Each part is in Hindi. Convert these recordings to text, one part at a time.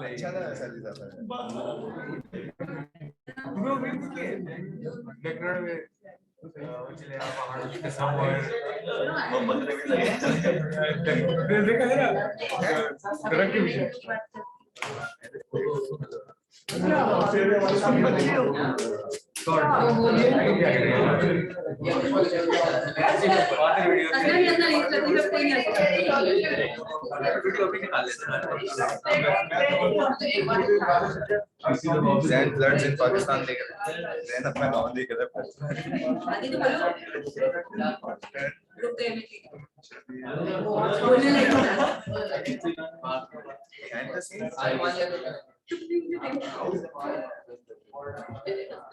अच्छा था ऐसा भी था देखा है ना करेक्ट विषय Then floods in Pakistan they then अपना गाँव देख रहा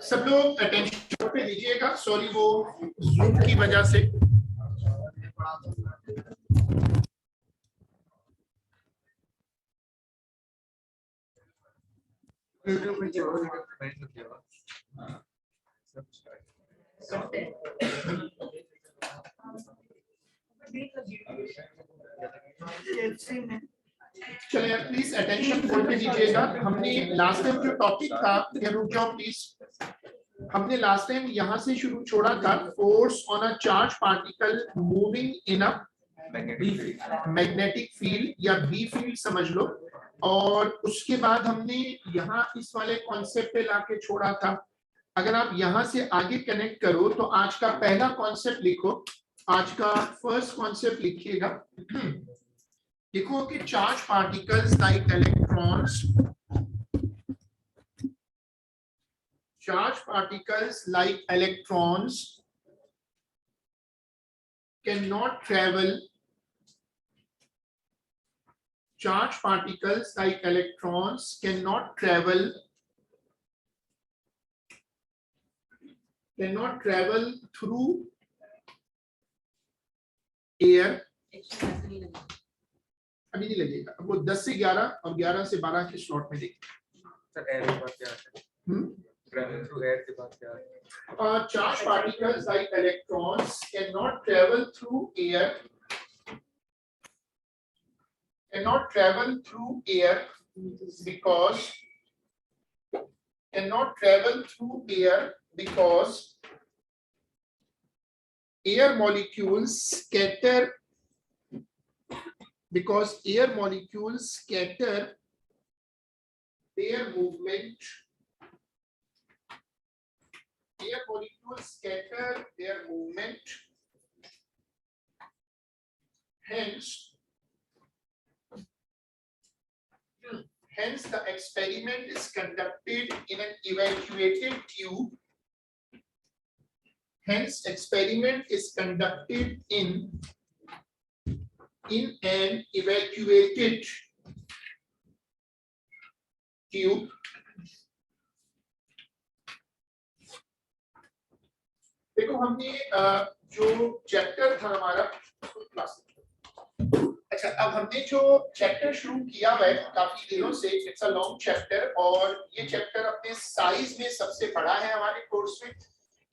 सब लोग अटेंशन पे दीजिएगा, सॉरी वो जूम की वजह से चलिए प्लीज अटेंशन फुल पे दीजिएगा। हमने लास्ट टाइम जो टॉपिक था, रुक जाओ प्लीज, हमने लास्ट टाइम यहाँ से शुरू छोड़ा था, force on a charge particle moving in a magnetic field या बी फील्ड समझ लो। और उसके बाद हमने यहाँ इस वाले कॉन्सेप्ट पे लाके छोड़ा था। अगर आप यहाँ से आगे कनेक्ट करो तो आज का पहला कॉन्सेप्ट लिखो, आज का फर्स्ट कॉन्सेप्ट लिखिएगा। देखो कि charge particles like electrons, charge particles like electrons cannot travel, charge particles like electrons cannot travel through air। अभी नहीं लगेगा, अब वो 10 से 11 और 11 से 12 के स्लॉट में देखिए। travel through air के बाद क्या है? Charged particles like electrons cannot travel through air, because air molecules scatter their movement. Air molecules scatter their movement, hence the experiment is conducted in an evacuated tube. Hence experiment is conducted in an evacuated tube. देखो हमने जो चैप्टर था हमारा क्लास, अच्छा अब हमने जो चैप्टर शुरू किया हुआ है काफी दिनों से, इट्स अ लॉन्ग चैप्टर और ये चैप्टर अपने साइज में सबसे बड़ा है हमारे कोर्स में।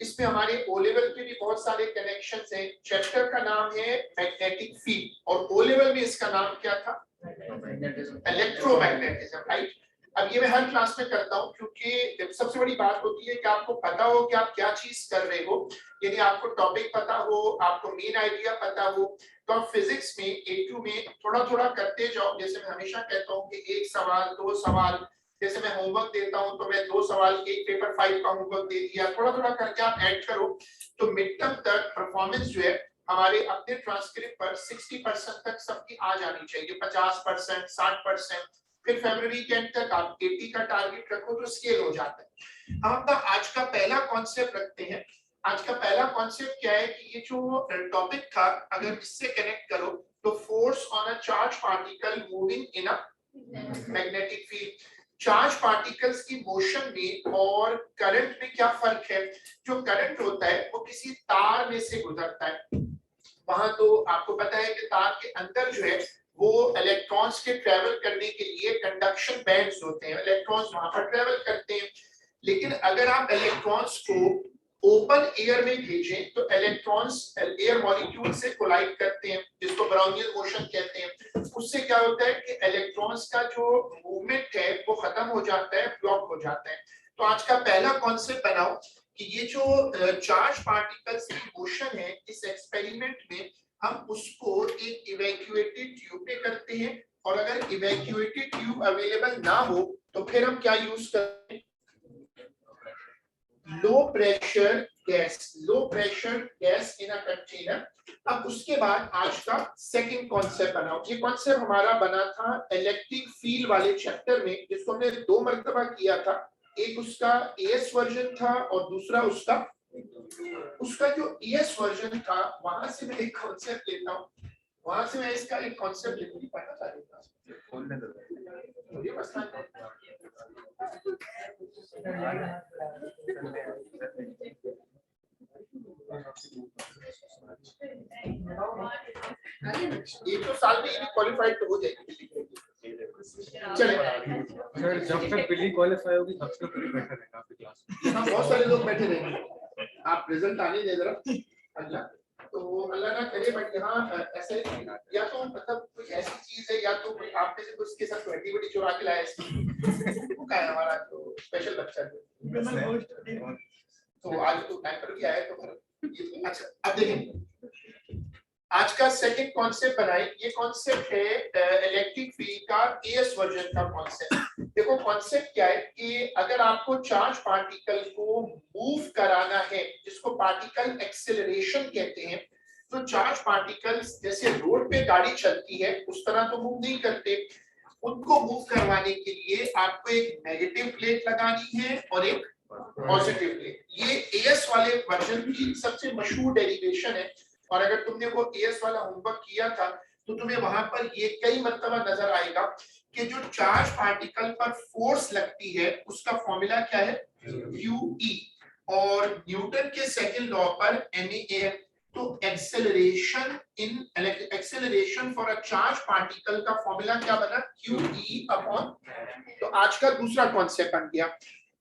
इसमें हमारे ओ लेवल के भी बहुत सारे कनेक्शंस हैं। चैप्टर का नाम है मैग्नेटिक फील्ड और ओ लेवल में इसका नाम क्या था? Electromagnetism, right. अब ये मैं हर क्लास में करता हूँ क्योंकि सबसे बड़ी बात होती है कि आपको पता हो कि आप क्या चीज कर रहे हो। यदि आपको टॉपिक पता हो, आपको मेन आइडिया पता हो, तो आप फिजिक्स में A2 में थोड़ा थोड़ा करते जाओ। जैसे मैं हमेशा कहता हूँ कि एक सवाल, दो सवाल, जैसे मैं होमवर्क देता हूँ तो मैं 2 सवाल एक पेपर 5 का होमवर्क दे दिया, थोड़ा थोड़ा करके आप ऐड करो तो मिड टर्म तक परफॉर्मेंस जो है हमारे अपने ट्रांसक्रिप्ट पर 60% तक सबकी आ जानी चाहिए, 50%, 60%। फिर फरवरी के एंड तक आप 80 का टारगेट रखो तो स्केल हो जाता है। हम अपना आज का पहला कॉन्सेप्ट रखते हैं। आज का पहला कॉन्सेप्ट क्या है कि ये जो टॉपिक था अगर इससे कनेक्ट करो तो force on a charge particle moving in a magnetic field. Charge particles की मोशन में और करंट में क्या फर्क है? जो करंट होता है वो किसी तार में से गुजरता है, वहां तो आपको पता है कि तार के अंदर जो है वो इलेक्ट्रॉन्स के ट्रेवल करने के लिए कंडक्शन बैंड्स होते हैं, इलेक्ट्रॉन्स वहां पर ट्रेवल करते हैं। लेकिन अगर आप इलेक्ट्रॉन्स को ओपन एयर में भेजें तो इलेक्ट्रॉन्स एयर मॉलिक्यूल से कोलाइड करते हैं, जिसको ब्राउनियन मोशन कहते हैं। उससे क्या होता है कि इलेक्ट्रॉन्स का जो मूवमेंट है वो खत्म हो जाता है, ब्लॉक हो जाता है। तो आज का पहला कॉन्सेप्ट बनाओ कि ये जो चार्ज पार्टिकल्स की मोशन है इस एक्सपेरिमेंट में हम उसको एक इवैक्यूएटेड ट्यूब में करते हैं, और अगर इवैक्यूएटेड ट्यूब अवेलेबल ना हो तो फिर हम क्या यूज करते हैं, low pressure gas in a container. अब उसके बाद आज का सेकंड कॉन्सेप्ट बनाओ। ये कॉन्सेप्ट हमारा बना था इलेक्ट्रिक फील्ड वाले चैप्टर में, जिसको हमने 2 मरतबा किया था। एक उसका एएस वर्जन था और दूसरा उसका जो एएस वर्जन था वहां से मैं एक कॉन्सेप्ट लेता हूँ, वहां से मैं इसका एक कॉन्सेप्ट लेकर पढ़ना चाह रहा था। ये मसला है। एक तो साल में ये क्वालिफाइड तो हो जाएगी। चले सर, जब तक बिल्ली क्वालिफाई होगी तब तक पूरी बेटर रहेगा आपकी क्लास में। हाँ, बहुत सारे लोग बैठे रहेंगे, आप रिजल्ट आने दे जरा अल्लाह, तो अल्लाह ना करे। बट यहाँ ऐसे या तो मतलब कोई ऐसी चीज है या तो आप में से कुछ के साथ एक्टिविटी चुरा के लाया वो क्या है हमारा तो स्पेशल बच्चा है, तो आज तो टाइम पर भी आया तो फिर अच्छा। अब देखिए आज का सेकंड कॉन्सेप्ट बनाए। ये कॉन्सेप्ट है इलेक्ट्रिक फील्ड का एएस वर्जन का कॉन्सेप्ट। देखो कॉन्सेप्ट क्या है कि अगर आपको चार्ज पार्टिकल को मूव कराना है, जिसको पार्टिकल एक्सेलरेशन कहते हैं, तो चार्ज पार्टिकल्स जैसे रोड पे गाड़ी चलती है उस तरह तो मूव नहीं करते। उनको मूव करवाने के लिए आपको एक नेगेटिव प्लेट लगानी है और एक पॉजिटिव प्लेट। ये एएस वाले वर्जन की सबसे मशहूर डेरिवेशन है, और अगर तुमने वो एएस वाला होमवर्क किया था तो तुम्हें वहां पर ये कई मर्तबा नजर आएगा कि जो चार्ज पार्टिकल पर फोर्स लगती है उसका फॉर्मूला क्या है, QE, और न्यूटन के सेकंड लॉ पर MA। तो acceleration for a charge particle का फॉर्मूला क्या बना, QE अपॉन। तो आज का दूसरा कॉन्सेप्ट बन गया,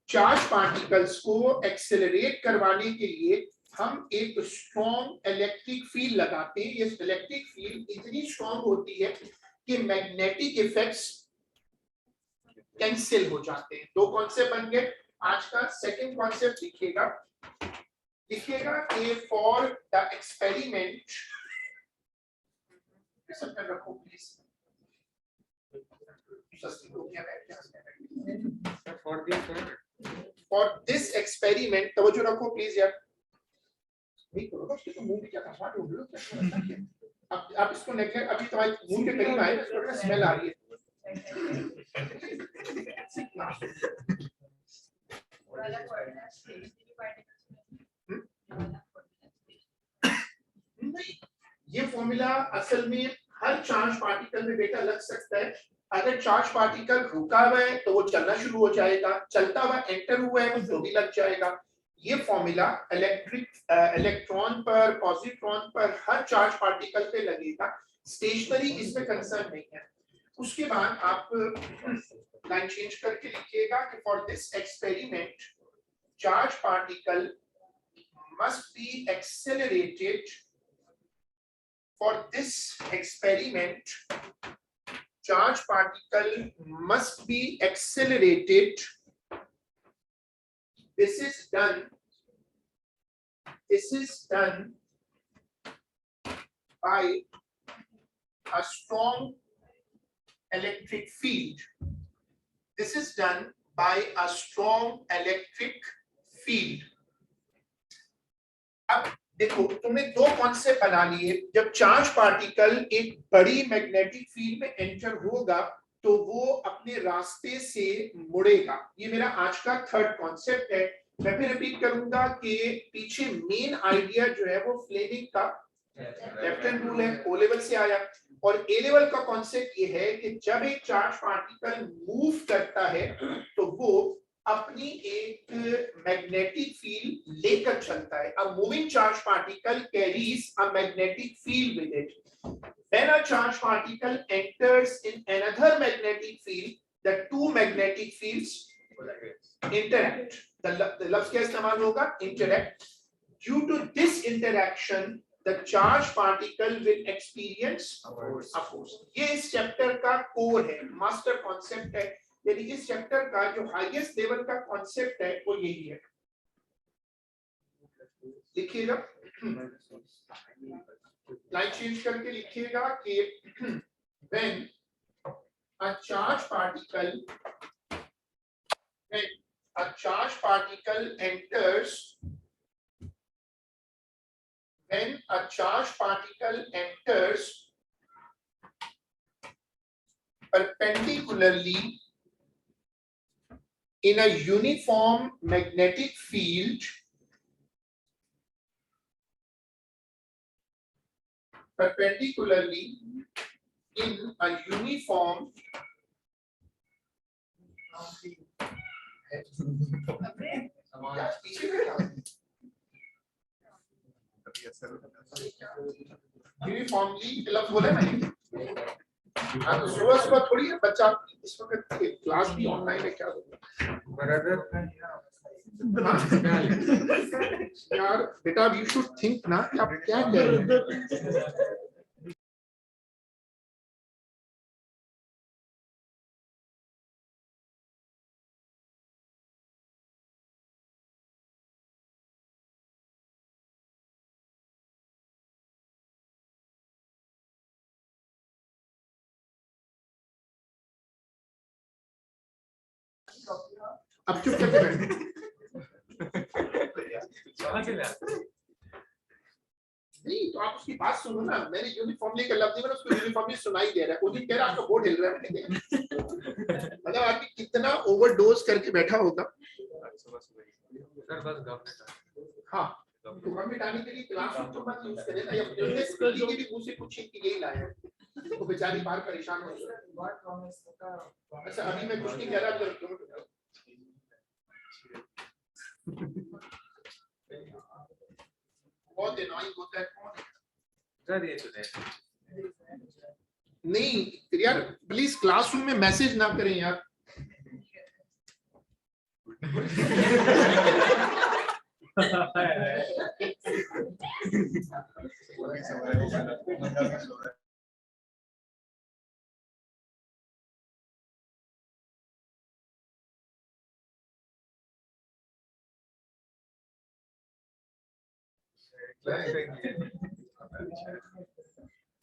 चार्ज पार्टिकल्स को एक्सेलरेट करवाने के लिए हम एक स्ट्रॉन्ग इलेक्ट्रिक फील्ड लगाते हैं। ये इलेक्ट्रिक फील्ड इतनी स्ट्रॉन्ग होती है कि मैग्नेटिक इफेक्ट्स कैंसिल हो जाते हैं। 2 कॉन्सेप्ट बन गए। आज का सेकंड कॉन्सेप्ट लिखिएगा कि फॉर द एक्सपेरिमेंट, रखो प्लीज, फॉर दिस एक्सपेरिमेंट तवज्जो रखो प्लीज यार। तो मुंह में क्या था, अब इसको नेगलेक्ट, अभी तुम्हारे मुंह के करीब आए तो स्मेल आ रही है। ये फॉर्मूला असल में हर चार्ज पार्टिकल में बेटा लग सकता है। अगर चार्ज पार्टिकल रुका हुआ है तो वो चलना शुरू हो जाएगा, चलता हुआ एंटर हुआ है तो भी लग जाएगा। ये फॉर्मूला इलेक्ट्रॉन पर, पॉजिट्रॉन पर, हर चार्ज पार्टिकल पे लगेगा। स्टेशनरी इसमें कंसर्न नहीं है। उसके बाद आप लाइन चेंज करके लिखिएगा कि for this experiment charge particle must be accelerated. For this experiment charge particle must be accelerated. This is done by a strong electric field. This is done by a strong electric field. अब देखो तुमने 2 कॉन्सेप्ट बना लिए। जब चार्ज पार्टिकल एक बड़ी मैग्नेटिक फील्ड में एंटर होगा तो वो अपने रास्ते से मुड़ेगा। ये मेरा आज का थर्ड कॉन्सेप्ट है। मैं फिर रिपीट करूंगा कि पीछे मेन आइडिया जो है वो फ्लेमिंग का लेफ्ट हैंड रूल है, ओ लेवल से आया। और ए लेवल का कॉन्सेप्ट ये है कि जब एक चार्ज पार्टिकल मूव करता है तो वो अपनी एक मैग्नेटिक फील्ड लेकर चलता है। A moving charge particle carries a magnetic field with it. When a charge particle enters in another magnetic field, the 2 magnetic fields interact. The लफ्ज क्या इस्तेमाल होगा, interact. Due to this interaction, the charge particle will experience a force. ये इस चैप्टर का कोर है, मास्टर कॉन्सेप्ट है, यानी इस चैप्टर का जो हाईएस्ट लेवल का कॉन्सेप्ट है वो यही है। लिखिएगा, लाइन चेंज करके लिखिएगा कि when a charge particle enters perpendicularly in a uniform magnetic field, uniformly लफ्ज बोला मैंने। सुबह सुबह थोड़ी है बच्चा, इस वक्त क्लास भी ऑनलाइन है, क्या यार बेटा, यू शुड थिंक ना कि आप क्या कह रहे हैं। अब चुप करके बैठो। नहीं तो आप उसकी बात सुनो ना, मैंने यूनिफॉर्मली का लफ्ज मैंने उसको यूनिफॉर्मली सुनाई दे रहा है, वो दिन कह रहा है आपका बोर्ड हिल रहा है। मतलब आदमी कितना ओवरडोज करके बैठा होगा। हाँ, तो हम मिटाने के लिए क्लास तो मत यूज करें ना, या स्कूल की भी मुंह से पूछे कि यही लाए हैं, तो बेचारी बाहर परेशान हो जाए। अच्छा अभी मैं कुछ नहीं कह रहा, तो बहुत एनॉइंग होता है। कौन नहीं यार, प्लीज क्लासरूम में मैसेज ना करें यार।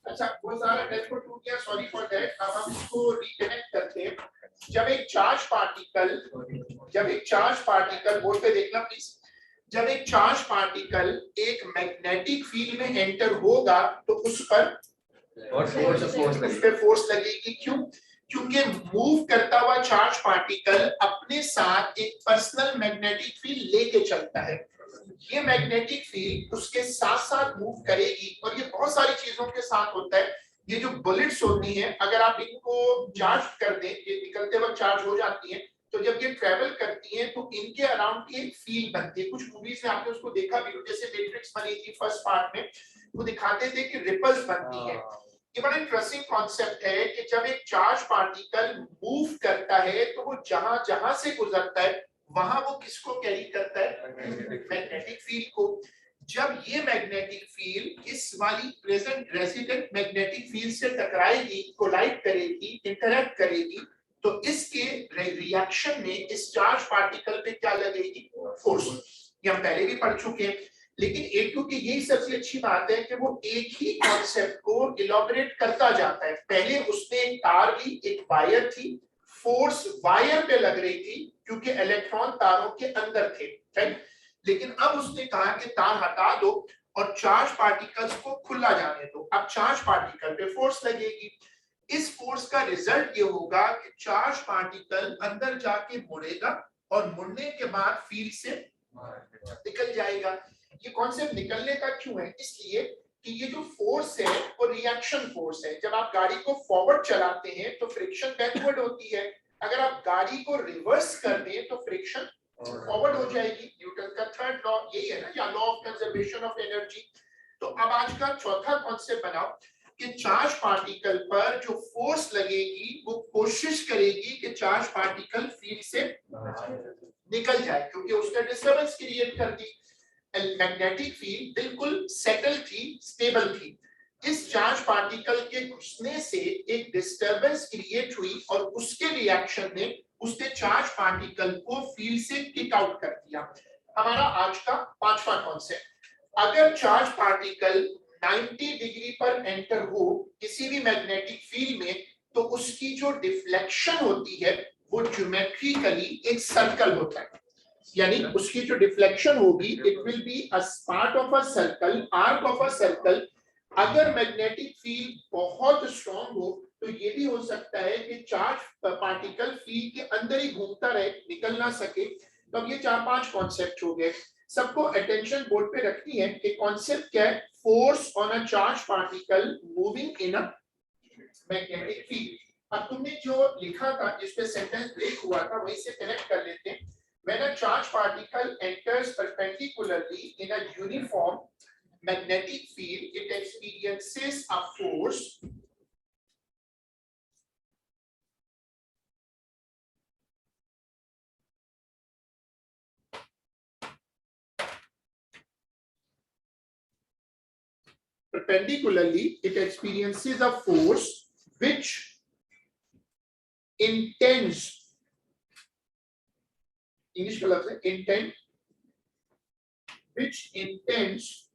अच्छा वो सारा टेस्ट को टूट गया, सॉरी फॉर दैट। अब हम इसको रिकनेक्ट करते हैं। जब एक चार्ज पार्टिकल बोर्ड पे देखना प्लीज, जब एक चार्ज पार्टिकल एक मैग्नेटिक फील्ड में एंटर होगा तो उस पर फोर्स लगेगी। क्यों? क्योंकि मूव करता हुआ चार्ज पार्टिकल अपने साथ एक पर्सनल मैग्नेटिक फील्ड लेके चलता है। ये मैग्नेटिक फील्ड उसके साथ साथ मूव करेगी, और ये बहुत सारी चीजों के साथ होता है। ये जो बुलेट्स होती हैं, अगर आप इनको चार्ज कर दें, ये निकलते वक्त चार्ज हो जाती हैं, तो जब ये ट्रेवल करती हैं तो इनके अराउंड एक फील्ड बनती है। कुछ मूवीज में आपने उसको देखा भी, जैसे मैट्रिक्स बनी थी फर्स्ट पार्ट में, वो दिखाते थे कि रिपल्स बनती है। ये बड़ा इंटरेस्टिंग कॉन्सेप्ट है कि जब एक चार्ज पार्टिकल मूव करता है तो वो जहां जहां से गुजरता है वहां वो किसको कैरी करता है? मैग्नेटिक फील्ड को। जब ये मैग्नेटिक फील्ड इस वाली प्रेजेंट रेजिडेंट मैग्नेटिक फील्ड से टकराएगी, कोलाइड करेगी, इंटरैक्ट करेगी, तो इसके रिएक्शन में इस चार्ज पार्टिकल पे क्या लगेगी? फोर्स। ये हम पहले भी पढ़ चुके हैं, लेकिन A2 की यही सबसे अच्छी बात है कि वो एक ही कॉन्सेप्ट को इलॉबरेट करता जाता है। पहले उसने एक तार ली, एक वायर थी, फोर्स वायर पे लग रही थी क्योंकि इलेक्ट्रॉन तारों के अंदर थे, राइट? लेकिन अब उसने कहा कि तार हटा दो और चार्ज पार्टिकल्स को खुला जाने दो। अब चार्ज पार्टिकल पे फोर्स लगेगी। इस फोर्स का रिजल्ट ये होगा कि चार्ज पार्टिकल अंदर जाके मुड़ेगा और मुड़ने के बाद फील्ड से निकल जाएगा। ये कॉन्सेप्ट निकलने का क्यों है? इसलिए कि ये जो फोर्स है वो रिएक्शन फोर्स है। जब आप गाड़ी को फॉरवर्ड चलाते हैं तो फ्रिक्शन बैकवर्ड होती है, अगर आप गाड़ी को रिवर्स कर दें तो फ्रिक्शन फॉरवर्ड हो जाएगी। न्यूटन का थर्ड लॉ यही है ना, या law of conservation of energy. तो अब आज का चौथा कॉन्सेप्ट बनाओ कि चार्ज पार्टिकल पर जो फोर्स लगेगी वो कोशिश करेगी कि चार्ज पार्टिकल फील्ड से निकल जाए, क्योंकि उसने डिस्टर्बेंस क्रिएट कर दी। मैग्नेटिक फील्ड बिल्कुल सेटल थी, स्टेबल थी। इस चार्ज पार्टिकल के घुसने से एक डिस्टरबेंस क्रिएट हुई और उसके रिएक्शन में उसने चार्ज पार्टिकल को फील्ड से किक आउट कर दिया। हमारा आज का पांचवा कॉन्सेप्ट, अगर चार्ज पार्टिकल 90 डिग्री पर एंटर हो किसी भी मैग्नेटिक फील्ड में, तो उसकी जो डिफ्लेक्शन होती है वो ज्योमेट्रिकली एक सर्कल होता है, यानी उसकी जो डिफ्लेक्शन होगी it will be a part of a circle, arc of a circle. अगर मैग्नेटिक फील्ड बहुत स्ट्रांग हो तो ये भी हो सकता है कि चार्ज पार्टिकल फील्ड के अंदर ही घूमता रहे, निकल ना सके। तो अब ये 4-5 कॉन्सेप्ट हो गए, सबको अटेंशन बोर्ड पे रखनी है कि कॉन्सेप्ट क्या है, force on a charge particle moving in a magnetic field. अब तुमने जो लिखा था जिसपे सेंटेंस ब्रेक हुआ था वहीं से कनेक्ट कर लेते हैं। When a charge particle enters perpendicularly in a uniform magnetic field, it experiences a force which intends, English का लफ्ज़ है intent, which intends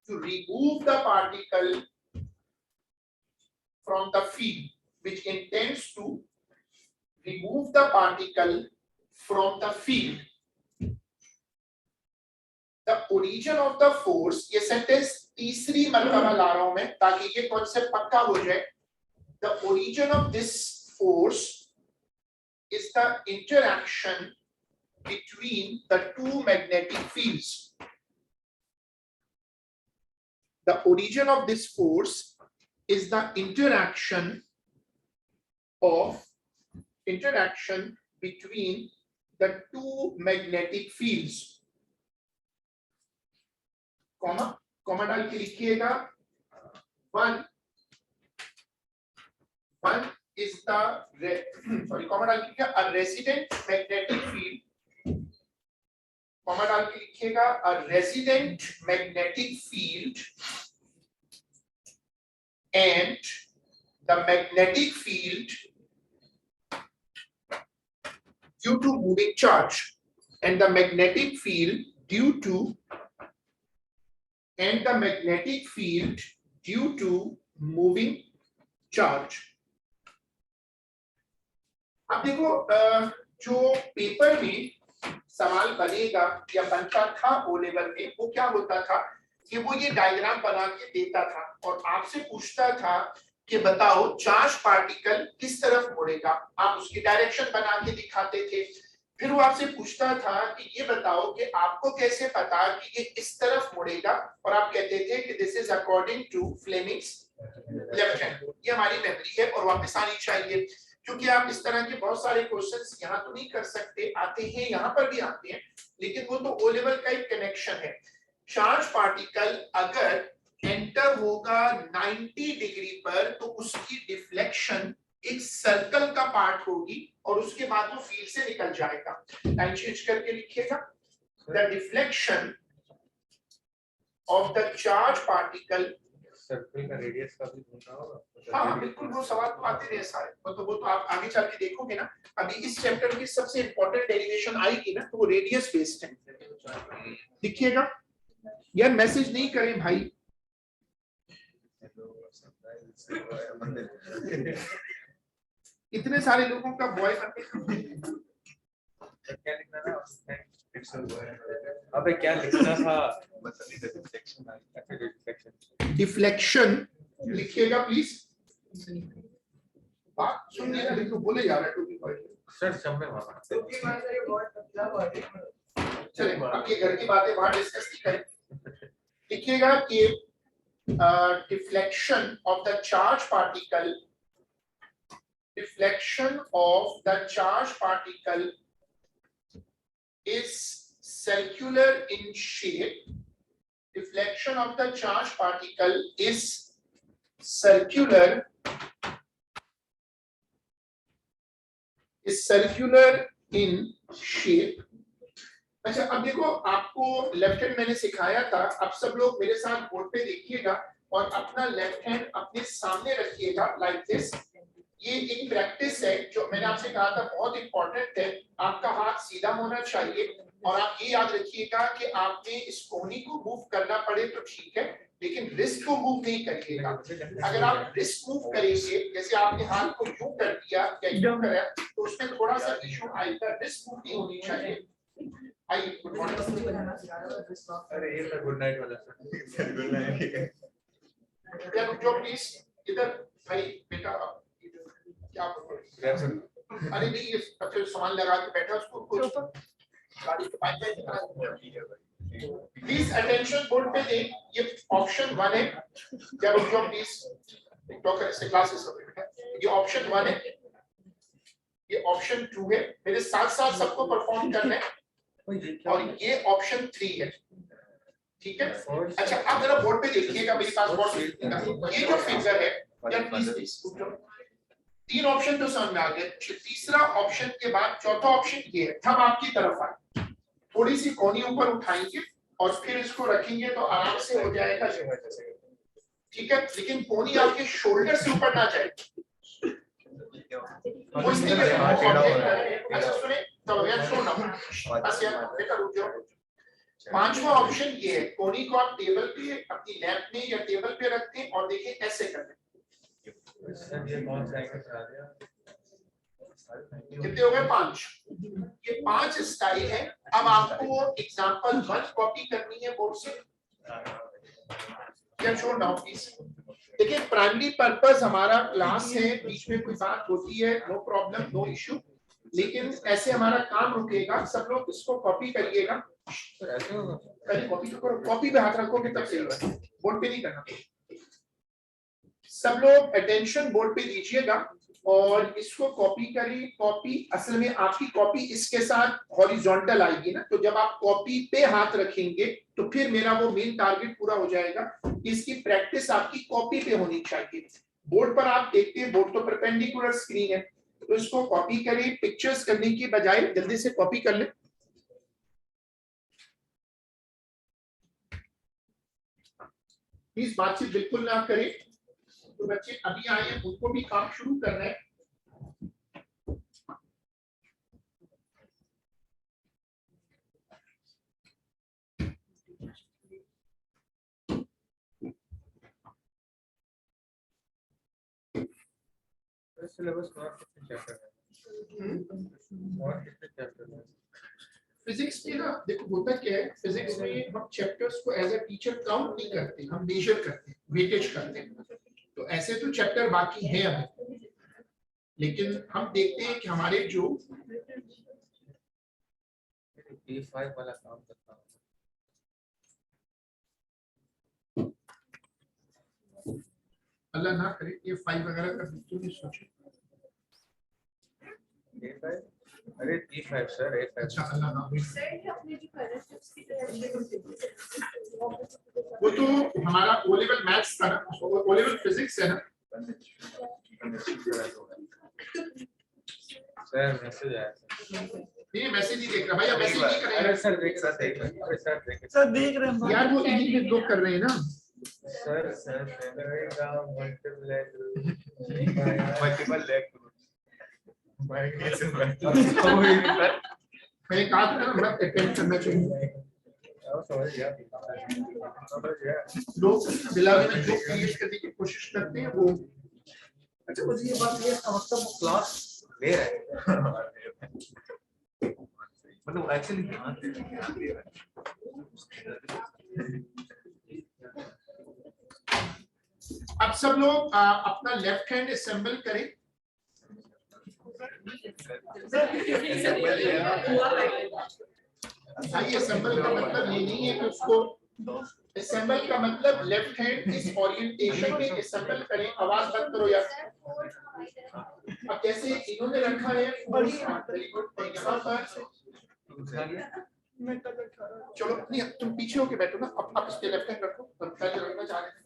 to remove the particle from the field, which intends to remove the particle from the field. The origin of the force, ये सेंटेंस तीसरी मर्तबा ला रहा हूं मैं ताकि ये कॉन्सेप्ट पक्का हो जाए। The origin of this force is the interaction between the two magnetic fields. The origin of this force is the interaction between the two magnetic fields. Comma डाल के लिखिएगा, one is the कॉमा डाल के a resident magnetic field, comma डाल के लिखिएगा a resident magnetic field and the magnetic field due to moving charge, and the magnetic field due to moving charge. अब देखो जो पेपर में सवाल बनेगा या बनता था ओ लेवल में, वो क्या होता था कि वो ये डायग्राम बना के देता था और आपसे पूछता था कि बताओ चार्ज पार्टिकल किस तरफ मुड़ेगा, आप उसकी डायरेक्शन बना के दिखाते थे। फिर वो आपसे पूछता था कि ये बताओ कि आपको कैसे पता कि ये इस तरफ मुड़ेगा, और आप कहते थे कि this is according to Fleming's left hand. ये हमारी मेमोरी है और वापस आनी चाहिए, क्योंकि आप इस तरह के बहुत सारे क्वेश्चंस यहाँ तो नहीं कर सकते, आते हैं यहाँ पर भी आते हैं, लेकिन वो तो ओ लेवल का एक कनेक्शन है। चार्ज पार्टिकल अगर एंटर होगा 90 डिग्री पर तो उसकी डिफ्लेक्शन एक सर्कल का पार्ट होगी और उसके बाद वो फील्ड से निकल जाएगा। लाइन चेंज करके लिखिएगा, the deflection of the charge particle, circle का रेडियस का भी ढूंढना होगा। हाँ बिल्कुल, वो सवाल तो आते रहे सारे, वो तो आप आगे चल के देखोगे ना। अभी इस चैप्टर की सबसे इंपॉर्टेंट डेरिवेशन आएगी ना, तो वो रेडियस बेस्ड है। लिखिएगा यार, मैसेज नहीं करें भाई। इतने सारे लोगों का बॉय क्या लिखना था? अबे क्या लिखना था? डिफ्लेक्शन लिखिएगा प्लीज। बात सुन लेना, देखो बोले जा रहा है टू बी सर सब में वहां चले, अब ये घर की बातें वहां डिस्कस नहीं करें। लिखिएगा कि deflection of the charge particle is circular in shape. Deflection of the charge particle is circular in shape अच्छा अब देखो आपको लेफ्ट हैंड मैंने सिखाया था, अब सब लोग मेरे साथ बोर्ड पे देखिएगा और अपना लेफ्ट हैंड अपने सामने रखिएगा लाइक दिस। ये एक प्रैक्टिस है जो मैंने आपसे कहा था बहुत इंपॉर्टेंट है। आपका हाथ सीधा होना चाहिए और आप ये याद रखिएगा कि आपने इस कोहनी को मूव करना पड़े तो ठीक है, लेकिन रिस्ट को मूव नहीं करिएगा। अगर आप रिस्ट मूव करेंगे, जैसे आपने हाथ को यूं कर दिया या यूं करा, तो उसमें थोड़ा सा इशू आएगा। रिस्ट मूव नहीं होनी चाहिए। आइए गुड मॉर्निंग। अरे ये तो गुड नाइट वाला सर। Good night. या रुक जाओ प्लीज, इधर भाई बेटा क्या अरे नहीं ये अच्छा सामान लगा के बैठा उसको कुछ गाड़ी के पाइप में। प्लीज अटेंशन बोर्ड पे दें, ये ऑप्शन 1 है। क्या रुक जाओ प्लीज, टॉकर से क्लासेस हो बेटा। ये ऑप्शन 1 है, ये ऑप्शन 2 है। मेरे साथ साथ सबको परफॉर्म करना है। और ये ऑप्शन 3 है, ठीक है। अच्छा अब जरा बोर्ड पे देखिएगा, मेरे पास बोर्ड देखिएगा। ये जो फिगर है या प्लीज 3 ऑप्शन तो समझ में आ गए। तीसरा ऑप्शन के बाद चौथा ऑप्शन ये है, थंब आपकी तरफ आए, थोड़ी सी कोहनी ऊपर उठाएंगे और फिर इसको रखेंगे तो आराम से हो जाएगा, ठीक है। लेकिन कोहनी आपके शोल्डर से ऊपर ना जाए। अच्छा सुने तो यार सुनो बस यार बेटा रुक जाओ। 5वां ऑप्शन ये है, कोहनी को आप टेबल पे अपनी लैप में या टेबल पे रखते हैं और देखिए ऐसे करते हैं। ये कौन सा एंगल आ गया? कितने हो गए 5? ये 5 स्टाइल है। अब आपको एग्जांपल 1 कॉपी करनी है बोर्ड से, क्या छोड़ना हो प्लीज। देखिए प्राइमरी पर्पस हमारा क्लास है, बीच में कोई बात होती है नो प्रॉब्लम नो इशू, लेकिन ऐसे हमारा काम रुकेगा। सब लोग इसको कॉपी करिएगा। पहले कॉपी तो करो, कॉपी पे हाथ रखोगे तब सही होगा, बोर्ड पे नहीं करना। सब लोग अटेंशन बोर्ड पे दीजिएगा और इसको कॉपी करिए। कॉपी असल में आपकी कॉपी इसके साथ हॉरिजॉन्टल आएगी ना, तो जब आप कॉपी पे हाथ रखेंगे तो फिर मेरा वो मेन टारगेट पूरा हो जाएगा। इसकी प्रैक्टिस आपकी कॉपी पे होनी चाहिए। बोर्ड पर आप देखते हैं, बोर्ड तो परपेंडिकुलर स्क्रीन है, तो इसको कॉपी करिए। पिक्चर्स करने की बजाय जल्दी से कॉपी कर लें। प्लीज बातचीत बिल्कुल ना करें। तो बच्चे अभी आए हैं, उनको भी काम शुरू करना है। सिलेबस और कितने चैप्टर है? और कितने चैप्टर है? फिजिक्स में ना देखो होता क्या है, फिजिक्स में हम चैप्टर्स को एज अ टीचर काउंट नहीं करते, हम मेजर करते हैं, वेटेज करते हैं। तो ऐसे तो चैप्टर बाकी हैं अभी, लेकिन हम देखते हैं कि हमारे जो D5 वाला काम करता हूँ। अल्लाह ना करे ये 5 वगैरह का बिल्कुल नहीं सोचे। D5 अरे D5 सर A5। अच्छा अल्लाह ना वो तो हमारा ओ लेवल मैथ्स था ना, ओ लेवल फिजिक्स है ना। सर मैसेज आया। नहीं मैसेज ही देख रहा भाई, मैसेज नहीं कर रहे अरे हैं सर देख सर देख अरे सर देख रहे हैं यार, वो इंग्लिश में लोग कर रहे हैं ना। सर सर मल्टीपल लेग मैंने कहा था ना मत अटेम्प्ट करना चाहिए। लोग दिलाने में जो क्रिएट करने की कोशिश करते हैं वो। अच्छा मुझे ये बात ये मतलब क्लास ले रहा है मतलब एक्चुअली ध्यान दे रहा है। अब सब लोग अपना लेफ्ट हैंड असेंबल करें। भाई असेंबल का मतलब ये नहीं है कि उसको, असेंबल का मतलब लेफ्ट हैंड इस ओरिएंटेशन में असेंबल करें। आवाज बंद करो यार। अब जैसे इन्होंने रखा है यहाँ पर, चलो नहीं तुम पीछे होके बैठो ना। अब इसके लेफ्ट हैंड रखो, रखना चाह रहे हैं।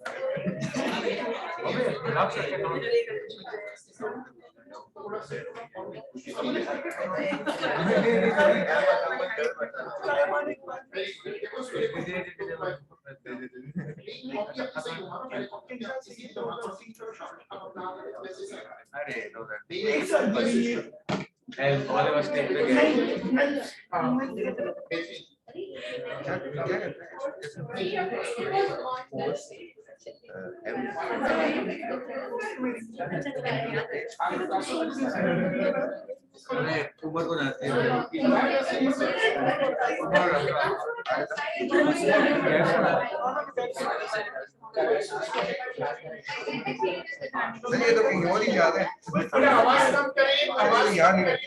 उमर को जाती है ये तो कहीं और ही याद है। थोड़ा आवाज कम करें, आवाज याद नहीं करें।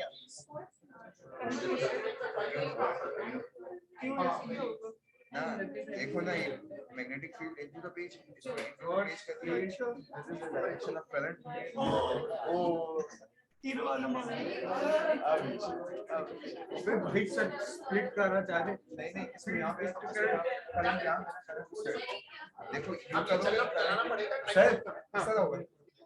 ना देखो ना, ये magnetic field into the page page करती है डायरेक्शन ऑफ करंट। ओ फिर स्प्लिट करना चाहते नहीं इसमें यहाँ पे करंट यहाँ देखो आपको चलाना पड़ेगा सर ऐसा होगा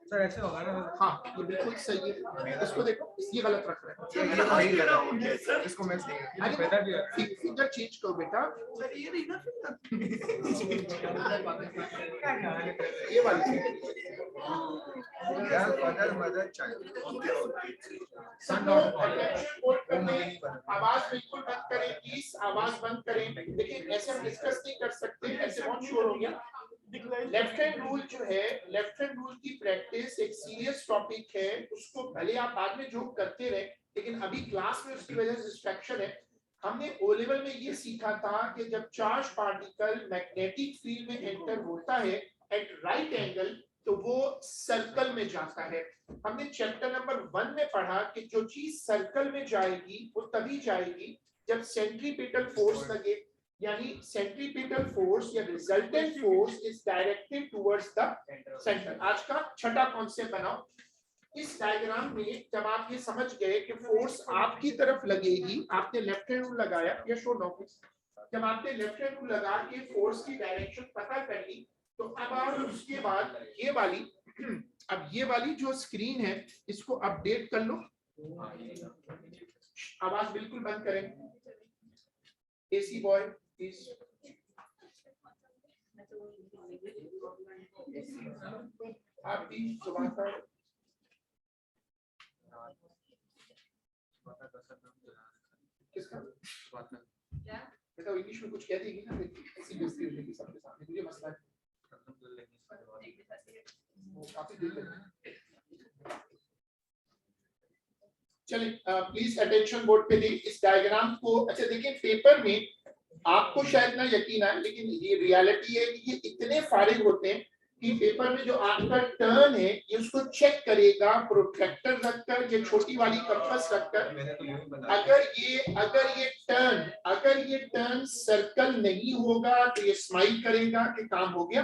सर ऐसे होगा ना। हाँ ये बिल्कुल सही है, इसको देखो ये गलत रख रहे हैं, ये तो नहीं लगा इसको मैं सही अरे पैदा भी है। फिंगर चेंज करो बेटा, ये वाली यार फादर मदर चाइल्ड आवाज बिल्कुल बंद करें प्लीज, आवाज बंद करें। देखिए ऐसे हम डिस्कस नहीं कर सकते, ऐसे बहुत शोर हो गया। लेफ्ट हैंड रूल जो है, लेफ्ट हैंड रूल की प्रैक्टिस एक सीरियस टॉपिक है, उसको भले आप बाद में जो करते रहे, लेकिन अभी क्लास में उसकी वजह से डिस्ट्रैक्शन है। हमने ओ लेवल में ये सीखा था कि जब चार्ज पार्टिकल मैग्नेटिक फील्ड में एंटर होता है एट राइट एंगल, तो वो सर्कल में जाता है। हमने चैप्टर नंबर 1 में पढ़ा कि जो चीज सर्कल में जाएगी वो तभी जाएगी जब सेंट्रीपिटल फोर्स लगे, यानी सेंट्रीपिटल फोर्स या resultant force is directed towards the centre. आज का छठा कॉन्सेप्ट बनाओ। इस डायग्राम में जब आप ये समझ गए कि फोर्स आपकी तरफ लगेगी, आपने लेफ्ट हैंड रूल लगाया, या शो नो, जब आपने लेफ्ट हैंड रूल लगा के फोर्स की डायरेक्शन पता कर ली, तो अब आप उसके बाद ये वाली अब ये वाली जो स्क्रीन है इसको अपडेट कर लो। आवाज बिल्कुल बंद करें, एसी बॉय प्लीज। आप भी सुबह किसका बेटा इंग्लिश में कुछ कह देगी ना, ऐसी बेइज्जती हो जाएगी सबके सामने, मुझे मसला है वो काफी दिल है। चलिए प्लीज अटेंशन बोर्ड पे देखिए इस डायग्राम को। अच्छा देखिए पेपर में आपको शायद ना यकीन आए, लेकिन ये रियलिटी है कि ये इतने फारिग होते हैं कि पेपर में जो आपका टर्न है ये उसको चेक करेगा प्रोट्रैक्टर रखकर, ये छोटी वाली कंपास रखकर। अगर ये टर्न सर्कल नहीं होगा तो ये स्माइल करेगा कि काम हो गया।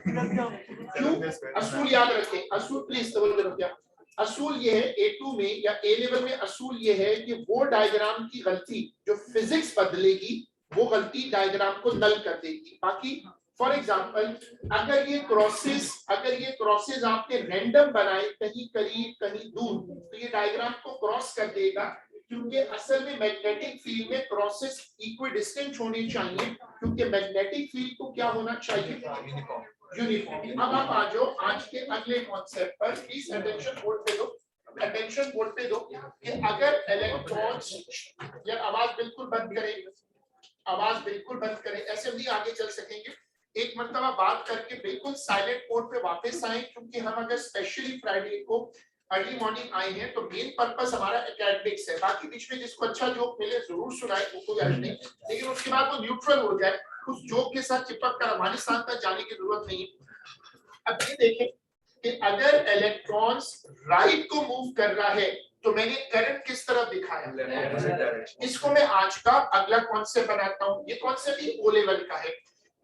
क्यों? असूल याद रखें, असूल प्लीज तवज्जो रखिए। असूल ये है A2 में या A लेवल में, असूल ये है कि वो डायग्राम की गलती जो फिजिक्स बदलेगी वो गलती डायग्राम को नल कर देगी। बाकी फॉर एग्जांपल अगर ये क्रॉसेस आपने रैंडम बनाए, कहीं करीब कहीं दूर, तो ये डायग्राम को क्रॉस कर देगा, क्योंकि असल में मैग्नेटिक फील्ड में क्रॉसेस इक्विडिस्टेंट होने चाहिए, क्योंकि मैग्नेटिक फील्ड को क्या होना चाहिए, यूनिफॉर्म। अब आप आ जाओ आज के अगले कॉन्सेप्ट पर, प्लीज अटेंशन बोर्ड पे दो, अटेंशन बोर्ड पे दो कि अगर इलेक्ट्रॉन्स, या आवाज बिल्कुल बंद करें, आवाज बिल्कुल बंद करें, ऐसे भी आगे चल सकेंगे। एक मर्तबा बात करके बिल्कुल साइलेंट मोड पे वापस आए, क्योंकि हम अगर स्पेशली फ्राइडे को अर्ली मॉर्निंग आए हैं तो मेन पर्पस हमारा एकेडमिक्स है। बाकी बीच में जिसको अच्छा जोक मिले जरूर सुनाए, वो कोई अर्ज नहीं, लेकिन उसके बाद वो न्यूट्रल हो जाए, उस जोक के साथ चिपक कर अफगानिस्तान तक जाने की जरूरत नहीं है। अब ये देखें कि अगर इलेक्ट्रॉन्स राइट को मूव कर रहा है तो मैंने करंट किस तरफ दिखाया, इसको मैं आज का अगला कॉन्सेप्ट बनाता हूं। ये कॉन्सेप्ट ही ओ लेवल का है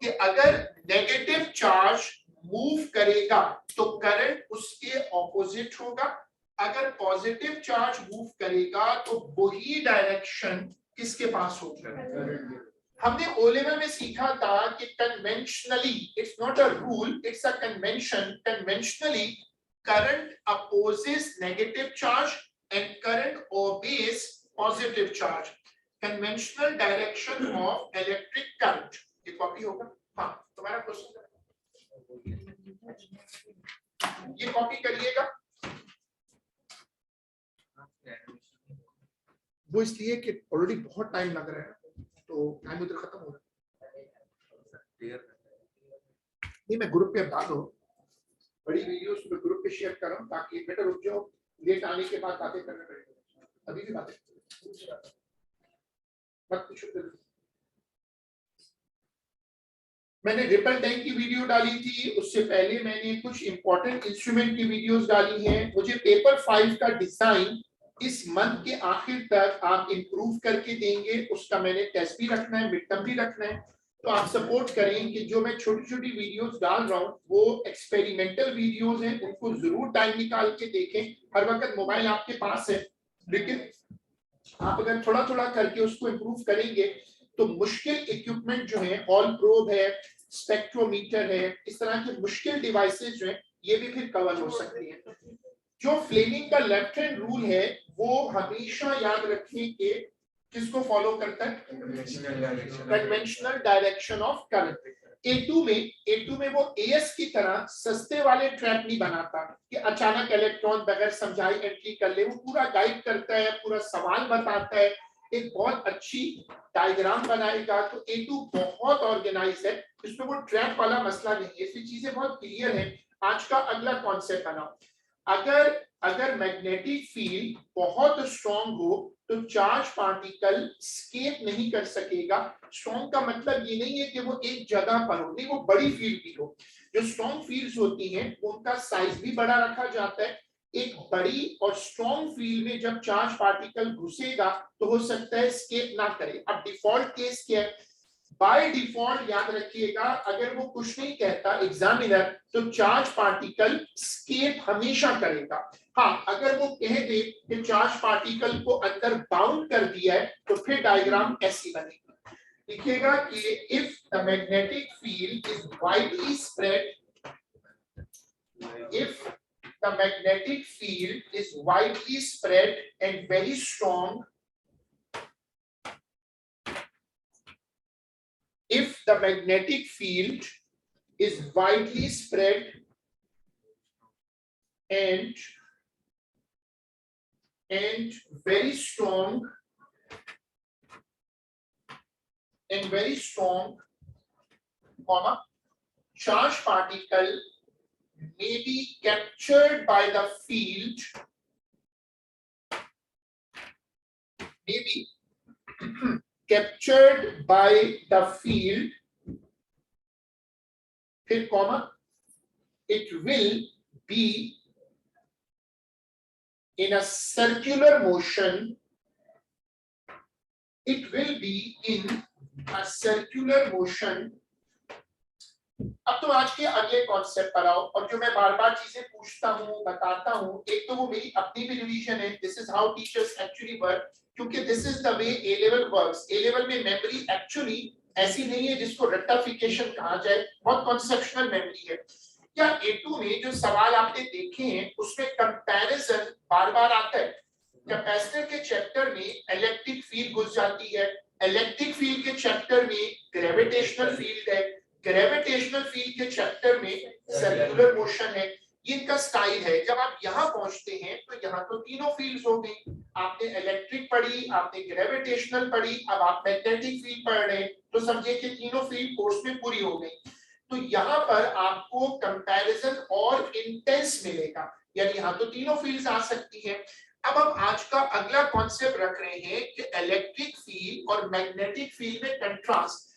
कि अगर नेगेटिव चार्ज मूव करेगा तो करंट उसके ऑपोजिट होगा, अगर पॉजिटिव चार्ज मूव करेगा तो वही डायरेक्शन किसके पास होगी। हमने ओ लेवल में सीखा था कि conventionally, it's not a rule, it's a convention, conventionally current opposes negative charge and current obeys positive charge. Conventional direction of electric current. ये कॉपी होगा? हाँ, तुम्हारा क्वेश्चन ये कॉपी करिएगा। वो इसलिए कि ऑलरेडी बहुत टाइम लग रहा है, तो टाइम उधर खत्म हो रहा है। नहीं, मैं ग्रुप पे बता दो, बड़ी वीडियोस में ग्रुप पे शेयर कर रहा हूँ ताकि बेटर रुक जाओ, लेट आने के बाद बातें करने पड़ेगी। अभी भी बातें मत पूछो। मैंने रिपल टैंक की वीडियो डाली थी, उससे पहले मैंने कुछ इंपॉर्टेंट इंस्ट्रूमेंट की वीडियोस डाली हैं। मुझे पेपर 5 का डिजाइन इस मंथ के आखिर तक आप इंप्रूव करके देंगे, उसका मैंने टेस्ट भी रखना है, मिड टर्म भी रखना है। तो आप सपोर्ट करें कि जो मैं छोटी छोटी वीडियोस डाल रहा हूँ वो एक्सपेरिमेंटल वीडियोस हैं, उनको जरूर टाइम निकाल के देखें। हर वक्त मोबाइल आपके पास है, लेकिन आप अगर थोड़ा थोड़ा करके उसको इम्प्रूव करेंगे तो मुश्किल इक्विपमेंट जो है, ऑल प्रोब है, स्पेक्ट्रोमीटर है, इस तरह के मुश्किल डिवाइसेस जो है ये भी फिर कवर हो सकती हैं। जो फ्लेमिंग का लेफ्ट हैंड रूल है वो हमेशा याद रखें कि किसको फॉलो करता है? Conventional direction of current. A2 में वो AS की तरह सस्ते वाले ट्रैप नहीं बनाता कि अचानक इलेक्ट्रॉन बगैर समझाई एंट्री कर ले। वो पूरा गाइड करता है, पूरा सवाल बताता है, एक बहुत अच्छी डायग्राम बनाएगा। तो A2 बहुत ऑर्गेनाइज है, इसमें वो ट्रैप वाला मसला नहीं है, इसलिए चीजें बहुत क्लियर है। आज का अगला कॉन्सेप्ट बनाओ। अगर मैग्नेटिक फील्ड बहुत स्ट्रॉन्ग हो तो चार्ज पार्टिकल स्केप नहीं कर सकेगा। स्ट्रॉन्ग का मतलब ये नहीं है कि वो एक जगह पर हो, नहीं, वो बड़ी फील्ड भी हो। जो स्ट्रॉन्ग फील्ड्स होती हैं उनका साइज भी बड़ा रखा जाता है। एक बड़ी और स्ट्रॉन्ग फील्ड में जब चार्ज पार्टिकल घुसेगा तो हो सकता है स्केप ना करे। अब डिफॉल्ट केस क्या है? बाय डिफॉल्ट याद रखिएगा, अगर वो कुछ नहीं कहता एग्जामिनर तो चार्ज पार्टिकल स्केप हमेशा करेगा। हाँ, अगर वो कह दे कि चार्ज पार्टिकल को अंदर बाउंड कर दिया है तो फिर डायग्राम ऐसी बनेगी। लिखिएगा कि if the magnetic field is widely spread, if the magnetic field is widely spread and very strong, if the magnetic field is widely spread and very strong comma, charged particle may be captured by the field, captured by the field, फिर comma, it will be in a circular motion, it will be in a circular motion। अब तो आज के अगले कॉन्सेप्ट पर आओ, और जो मैं बार बार चीजें पूछता हूँ, बताता हूँ, एक तो वो मेरी अपनी भी रिवीजन है, this is how teachers actually work, क्योंकि this is the way A level works. A level में मेमोरी एक्चुअली ऐसी नहीं है जिसको रट्टाफिकेशन कहा जाए, बहुत कॉन्सेप्शनल मेमोरी है। क्या A2 में जो सवाल आपने देखे हैं उसमें कंपैरिजन बार बार आता है। कैपेसिटर के चैप्टर में इलेक्ट्रिक फील्ड घुस जाती है, इलेक्ट्रिक फील्ड के चैप्टर में ग्रेविटेशनल फील्ड है, ग्रेविटेशनल फील्ड के चैप्टर में सर्कुलर मोशन है। ये इनका स्टाइल है। जब आप यहाँ पहुंचते हैं तो यहाँ तो तीनों फील्ड्स हो गई, आपने इलेक्ट्रिक पढ़ी, आपने ग्रेविटेशनल पढ़ी, अब आप मैग्नेटिक फील्ड पढ़ रहे हैं, तो समझिए कि तीनों फील्ड कोर्स में पूरी हो गई। तो यहाँ पर आपको कंपैरिजन और इंटेंस मिलेगा, यानी यहाँ तो तीनों फील्ड्स आ सकती हैं। अब हम आज का अगला कॉन्सेप्ट रख रहे हैं कि इलेक्ट्रिक फील्ड और मैग्नेटिक फील्ड में कंट्रास्ट,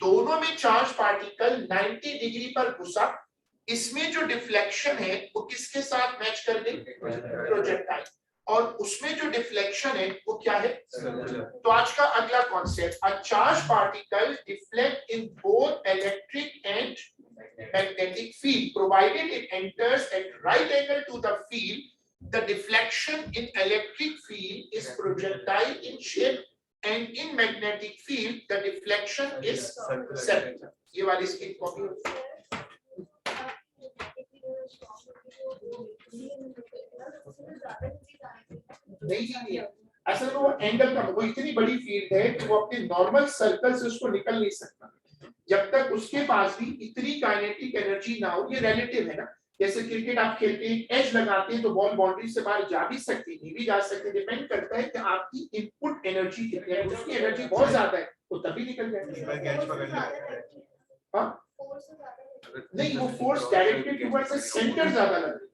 दोनों में चार्ज पार्टिकल 90 डिग्री पर घुसा, इसमें जो डिफ्लेक्शन है वो किसके साथ मैच कर दे? प्रोजेक्टाइल। और उसमें जो डिफ्लेक्शन है वो क्या है? तो आज का अगला concept, a charge particle deflect in both electric and magnetic field provided it enters at right angle to the field. The deflection in electric field is projectile in shape and in magnetic field the deflection is circular. ये वाली इसकी कॉपी नहीं है, असल में वो एंगल का, वो इतनी बड़ी फील्ड है कि वो अपने नॉर्मल सर्कल से उसको निकल नहीं सकता जब तक उसके पास भी इतनी काइनेटिक एनर्जी ना हो। ये रिलेटिव है ना, जैसे क्रिकेट आप खेलते हैं, एज लगाते हैं तो बॉल बाउंड्री से बाहर जा भी सकती, नहीं भी जा सकती, डिपेंड करता है कि आपकी इनपुट एनर्जी कितनी है। उसकी एनर्जी बहुत ज्यादा है तो तभी निकल जाएगी। हाँ नहीं, वो force directed towards the centre ज्यादा लग रही है,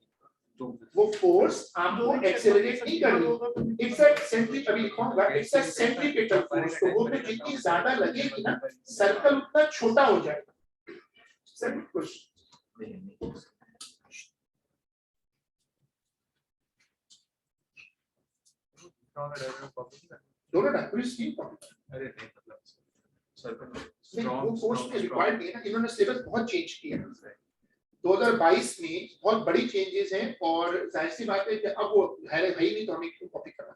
वो फोर्स आपको एक्सेलरेट नहीं कर रही। इट्स अ सेंट्रिक, अभी लिखूंगा, इट्स अ सेंट्रीपिटल फोर्स। तो वो तो जितनी ज्यादा लगेगी ना, सर्कल उतना छोटा हो जाएगा। सर क्वेश्चन दोनों ना पूरी स्कीम कॉपी। अरे नहीं मतलब सर्कल नहीं, वो कोर्स में रिक्वायर्ड नहीं है ना, इन्होंने सिलेबस बहुत चेंज किया है। 2022 में बहुत बड़ी चेंजेस हैं और जाहिर सी बात है कि अब वो है ही नहीं तो हमें क्यों कॉपी करना।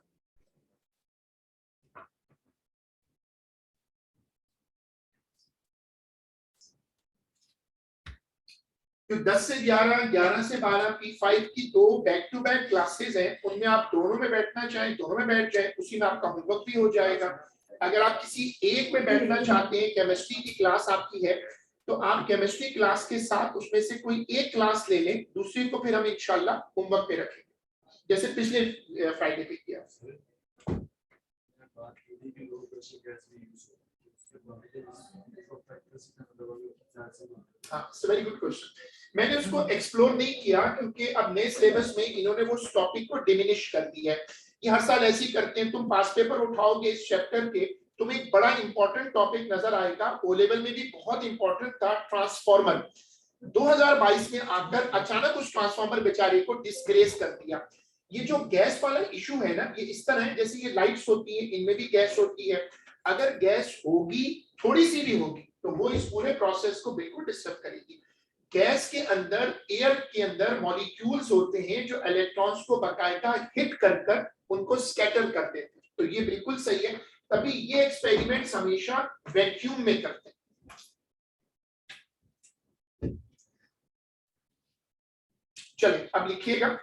तो 10 से 11, 11 से 12 P5 की दो बैक टू बैक क्लासेस हैं, उनमें आप दोनों में बैठना चाहें दोनों में बैठ जाएं, उसी में आपका होमवर्क भी हो जाएगा। अगर आप किसी एक में बैठना चाहते हैं, केमिस्ट्री की क्लास आपकी है तो आप केमिस्ट्री क्लास के साथ उसमें से कोई एक क्लास ले लें, दूसरी को फिर हम इंशाल्लाह होमवर्क पे रखेंगे जैसे पिछले फ्राइडे पे किया। हाँ, वेरी गुड क्वेश्चन। मैंने उसको एक्सप्लोर नहीं किया क्योंकि अब नए सिलेबस में इन्होंने वो टॉपिक को डिमिनिश कर दिया है। ये हर साल ऐसे ही करते हैं, तुम पास पेपर उठाओगे इस चैप्टर के, तुम्हें एक बड़ा इंपॉर्टेंट टॉपिक नजर आएगा, ओ लेवल में भी बहुत इंपॉर्टेंट था, ट्रांसफॉर्मर। 2022 में आकर अचानक उस ट्रांसफॉर्मर बेचारे को डिस्ग्रेस कर दिया। ये जो गैस वाला इशू है ना, ये इस तरह है जैसे ये लाइट्स होती है, इनमें भी गैस होती है। अगर गैस होगी, थोड़ी सी भी होगी, तो वो इस पूरे प्रोसेस को बिल्कुल डिस्टर्ब करेगी। गैस के अंदर, एयर के अंदर मॉलिक्यूल्स होते हैं जो इलेक्ट्रॉन्स को बकायदा हिट कर उनको स्कैटर कर देते हैं, तो ये बिल्कुल सही है। तभी ये एक्सपेरिमेंट्स हमेशा वैक्यूम में करते हैं। चलिए अब लिखिएगा।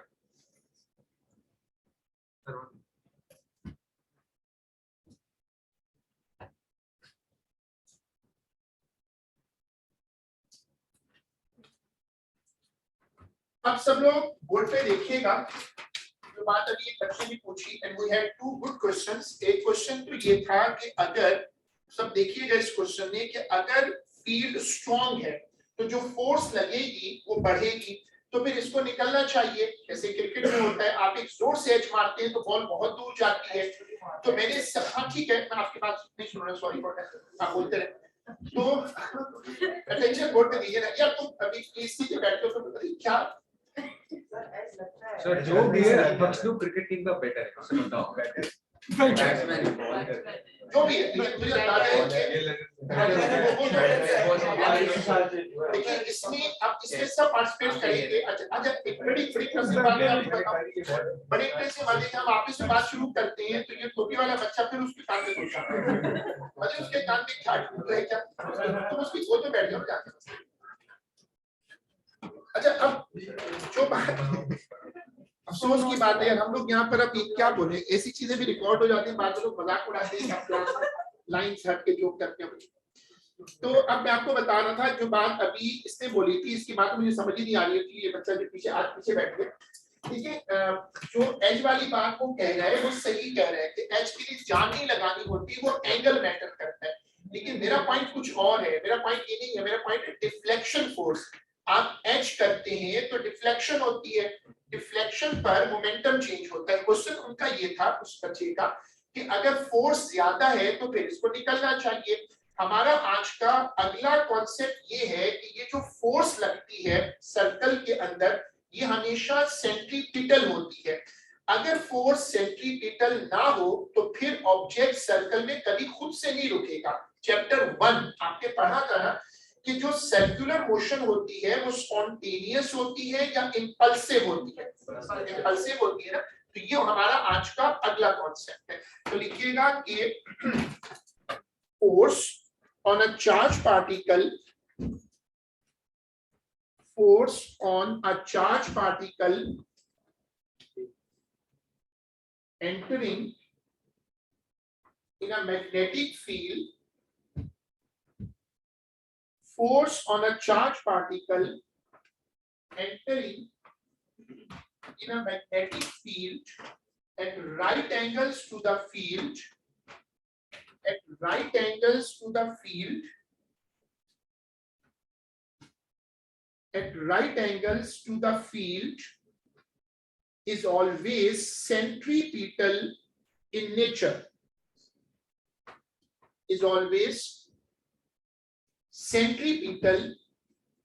अब सब लोग बोर्ड पे देखिएगा, जो बात अभी एक बच्चे ने पूछी, and we had two good questions. एक क्वेश्चन तो ये था कि अगर, सब देखिएगा इस क्वेश्चन में, कि अगर फील्ड स्ट्रांग है तो जो फोर्स लगेगी वो बढ़ेगी, तो फिर इसको निकलना चाहिए। जैसे क्रिकेट में होता है, आप एक जोर से एज मारते हैं तो बॉल बहुत दूर जाती है। तो मैंने हाँ ठीक है, मैं आपकी बात नहीं सुन रहा, सॉरी फॉर दैट, आप बोलते रहे। तो अटेंशन बोर्ड पे दीजिए ना यार, तुम अभी इसी पे बैठे हो तो क्या सर जो भी है, मखलूक क्रिकेट टीम का बेटर है, उसे बताओ बेटर जो भी है, मुझे अंदाजा है देखिए इसमें आप इसमें सब पार्टिसिपेट करेंगे। अच्छा एक बड़ी इंटरेस्टिंग बात है आपको बताऊं, बड़ी इंटरेस्टिंग बात है कि हम आपस में बात शुरू करते हैं तो ये टोपी वाला बच्चा फिर उसके कान में घुस जाता है, मतलब उसके कान में क्या घुस रहा है क्या, तो उसकी गोद में बैठ जाओ जाके। अच्छा अब जो बात अफसोस की बात है, हम लोग यहाँ पर अब क्या बोले, ऐसी चीजें भी रिकॉर्ड हो जाती हैं, बाद में लोग मजाक उड़ाते हैं, लाइंस हट के जोक करते हैं। तो अब मैं आपको बता रहा था, जो बात अभी इसने बोली थी, इसकी बात मुझे समझ ही नहीं आ रही थी, ये बच्चा जो पीछे आज पीछे बैठ गया, ठीक है। जो एज वाली बात वो कह रहा है वो सही कह रहा है कि एज के लिए जान नहीं लगानी होती, वो एंगल मैटर करता है। लेकिन मेरा पॉइंट कुछ और है, मेरा पॉइंट ये नहीं है, मेरा पॉइंट है डिफ्लेक्शन फोर्स। आप एज करते हैं तो डिफ्लेक्शन होती है, डिफ्लेक्शन पर मोमेंटम चेंज होता है। क्वेश्चन उनका ये था उस बच्चे का कि अगर फोर्स ज्यादा है तो फिर इसको निकलना चाहिए। हमारा आज का अगला कॉन्सेप्ट ये है कि ये जो फोर्स लगती है सर्कल के अंदर, ये हमेशा सेंट्रीपिटल होती है। अगर फोर्स सेंट्रीपिटल ना हो तो फिर ऑब्जेक्ट सर्कल में कभी खुद से नहीं रुकेगा। चैप्टर 1 आपने पढ़ा था ना कि जो सर्कुलर मोशन होती है वो स्पॉन्टेनियस होती है या इंपल्सिव होती है, इंपल्सिव होती है ना। तो ये हमारा आज का अगला कॉन्सेप्ट है। तो लिखिएगा कि force on a charge particle, force on a charged particle entering in a magnetic field, force on a charged particle entering in a magnetic field at right angles to the field, at right angles to the field, at right angles to the field is always centripetal in nature, is always centripetal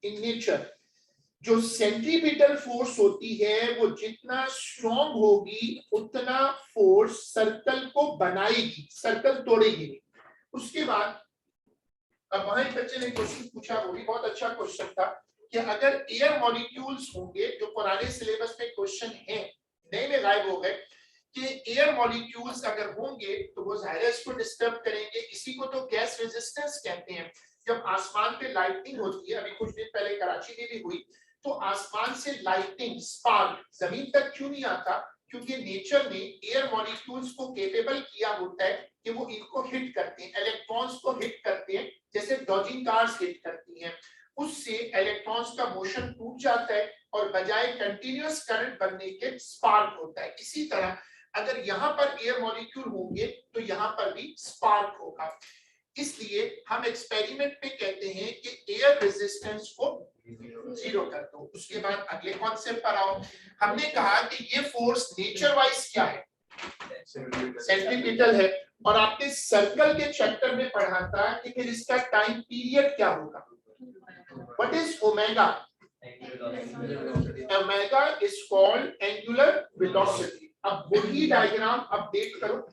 in nature. जो सेंट्रीपिटल फोर्स होती है वो जितना स्ट्रॉन्ग होगी उतना फोर्स सर्कल को बनाएगी, सर्कल तोड़ेगी। उसके बाद अब वहां एक बच्चे ने क्वेश्चन पूछा, वो भी बहुत अच्छा क्वेश्चन था कि अगर एयर मॉलिक्यूल्स होंगे, जो पुराने सिलेबस में क्वेश्चन है नए में गायब हो गए, कि एयर मॉलिक्यूल्स अगर होंगे तो वो जाहिर है इसको डिस्टर्ब करेंगे। इसी को तो गैस रेजिस्टेंस कहते हैं। जब आसमान पे लाइटनिंग होती है, अभी कुछ दिन पहले कराची में भी हुई, तो आसमान से लाइटिंग स्पार्क जमीन तक क्यों नहीं आता? क्योंकि नेचर ने एयर मॉलिक्यूल्स को केपेबल किया होता है कि वो इनको हिट करते हैं, इलेक्ट्रॉन्स को हिट करते हैं, जैसे डॉजिंग कार्स हिट करती हैं। उससे इलेक्ट्रॉन्स का मोशन टूट जाता है और बजाय कंटिन्यूअस करंट बनने के स्पार्क होता है। इसी तरह अगर यहाँ पर एयर मॉलिक्यूल होंगे तो यहाँ पर भी स्पार्क होगा। इसलिए हम एक्सपेरिमेंट में कहते हैं कि एयर रेजिस्टेंस को जीरो कर दो। उसके बाद अगले कॉन्सेप्ट पर आओ। हमने कहा कि ये फोर्स नेचर वाइज क्या है? सेंट्रीपिटल है। और आपने सर्कल के चैप्टर में पढ़ा था कि फिर इसका टाइम पीरियड क्या होगा? What is omega? Omega is called angular velocity. अब वही डायग्राम अपडेट करो।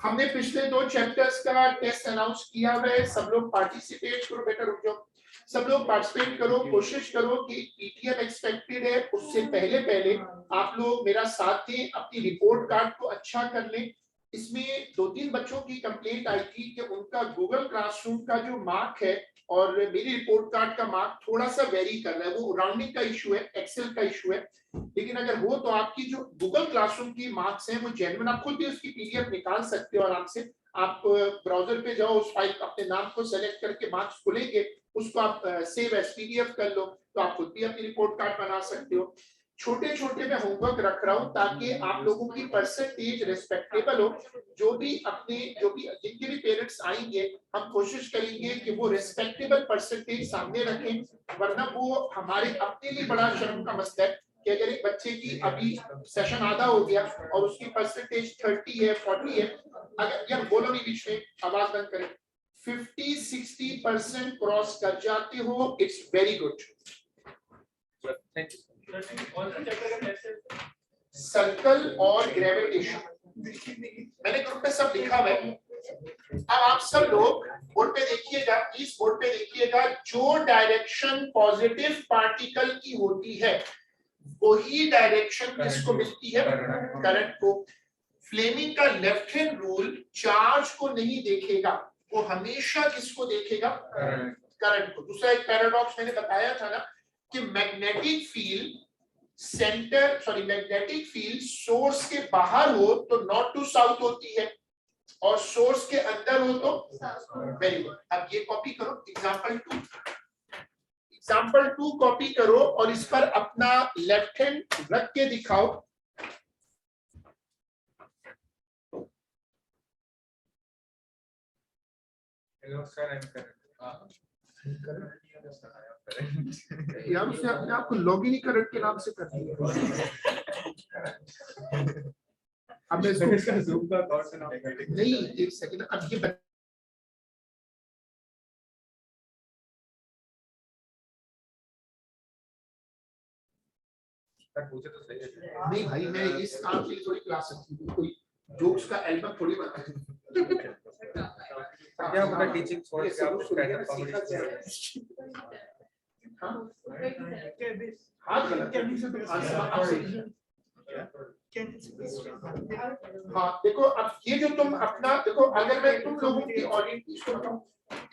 हमने पिछले 2 चैप्टर्स का टेस्ट अनाउंस किया हुआ है। सब लोग पार्टिसिपेट करो। बेटा रुक जाओ, सब लोग पार्टिसिपेट करो। कोशिश करो कि पीटीएम एक्सपेक्टेड है, उससे पहले आप लोग मेरा साथ दें, अपनी रिपोर्ट कार्ड को अच्छा कर लें। इसमें 2-3 बच्चों की कंप्लेंट आई थी कि उनका गूगल क्लासरूम का जो मार्क है और मेरी रिपोर्ट कार्ड का मार्क थोड़ा सा वेरी कर रहा है। वो राउंडिंग का इशू है, एक्सेल का इशू है। लेकिन अगर हो तो आपकी जो गूगल क्लासरूम की मार्क्स हैं वो जेन्युइन, आप खुद भी उसकी पीडीएफ निकाल सकते हो आराम से। आप ब्राउजर पे जाओ, उस फाइल अपने नाम को सेलेक्ट करके मार्क्स खुलेंगे, उसको आप सेव एज पीडीएफ कर लो, तो आप खुद भी अपनी रिपोर्ट कार्ड बना सकते हो। छोटे छोटे मैं होमवर्क रख रहा हूँ ताकि आप लोगों की परसेंटेज रिस्पेक्टेबल हो। जो भी जिनके भी पेरेंट्स आएंगे, हम कोशिश करेंगे कि वो रिस्पेक्टेबल परसेंटेज सामने रखें, वरना वो हमारे अपने लिए बड़ा शर्म का मसला है कि अगर एक बच्चे की अभी सेशन आधा हो गया और उसकी परसेंटेज 30 है, 40 है, अगर यार बोलो नहीं बीच में, आवाज बंद करें, 50-60% क्रॉस कर जाते हो, इट्स वेरी गुड। सर्कल और ग्रेविटेशन मैंने ग्रुप पे सब लिखा हुआ है। अब आप सब लोग बोर्ड पे देखिएगा, प्लीज बोर्ड पे देखिएगा। जो डायरेक्शन पॉजिटिव पार्टिकल की होती है वही डायरेक्शन किसको मिलती है? करंट को। फ्लेमिंग का लेफ्ट हैंड रूल चार्ज को नहीं देखेगा, वो हमेशा किसको देखेगा? करंट को। दूसरा एक पैराडॉक्स मैंने बताया था ना कि मैग्नेटिक फील्ड सोर्स के बाहर हो तो नॉर्थ टू साउथ होती है और सोर्स के अंदर हो तो वेरी गुड। अब ये कॉपी करो, एग्जाम्पल 2 कॉपी करो और इस पर अपना लेफ्ट हैंड रख के दिखाओ। हेलो सर, आई एम यार उसने अपने आप को लॉगिन ही करंट के नाम से कर दिया। अब मैं इसका जूम का गौर से नाम नहीं, एक सेकंड। अब ये पूछे तो सही है। नहीं भाई, मैं इस काम के लिए थोड़ी क्लास रखी थी, कोई जोक्स का एल्बम थोड़ी बना क्या पता टीचिंग छोड़ के आप स्टैंड अप कॉमेडी हाथ गलत करने से तो हाँ देखो। अब ये जो तुम अपना देखो, अगर मैं तुम लोगों की ओरिएंटेशन बताऊं,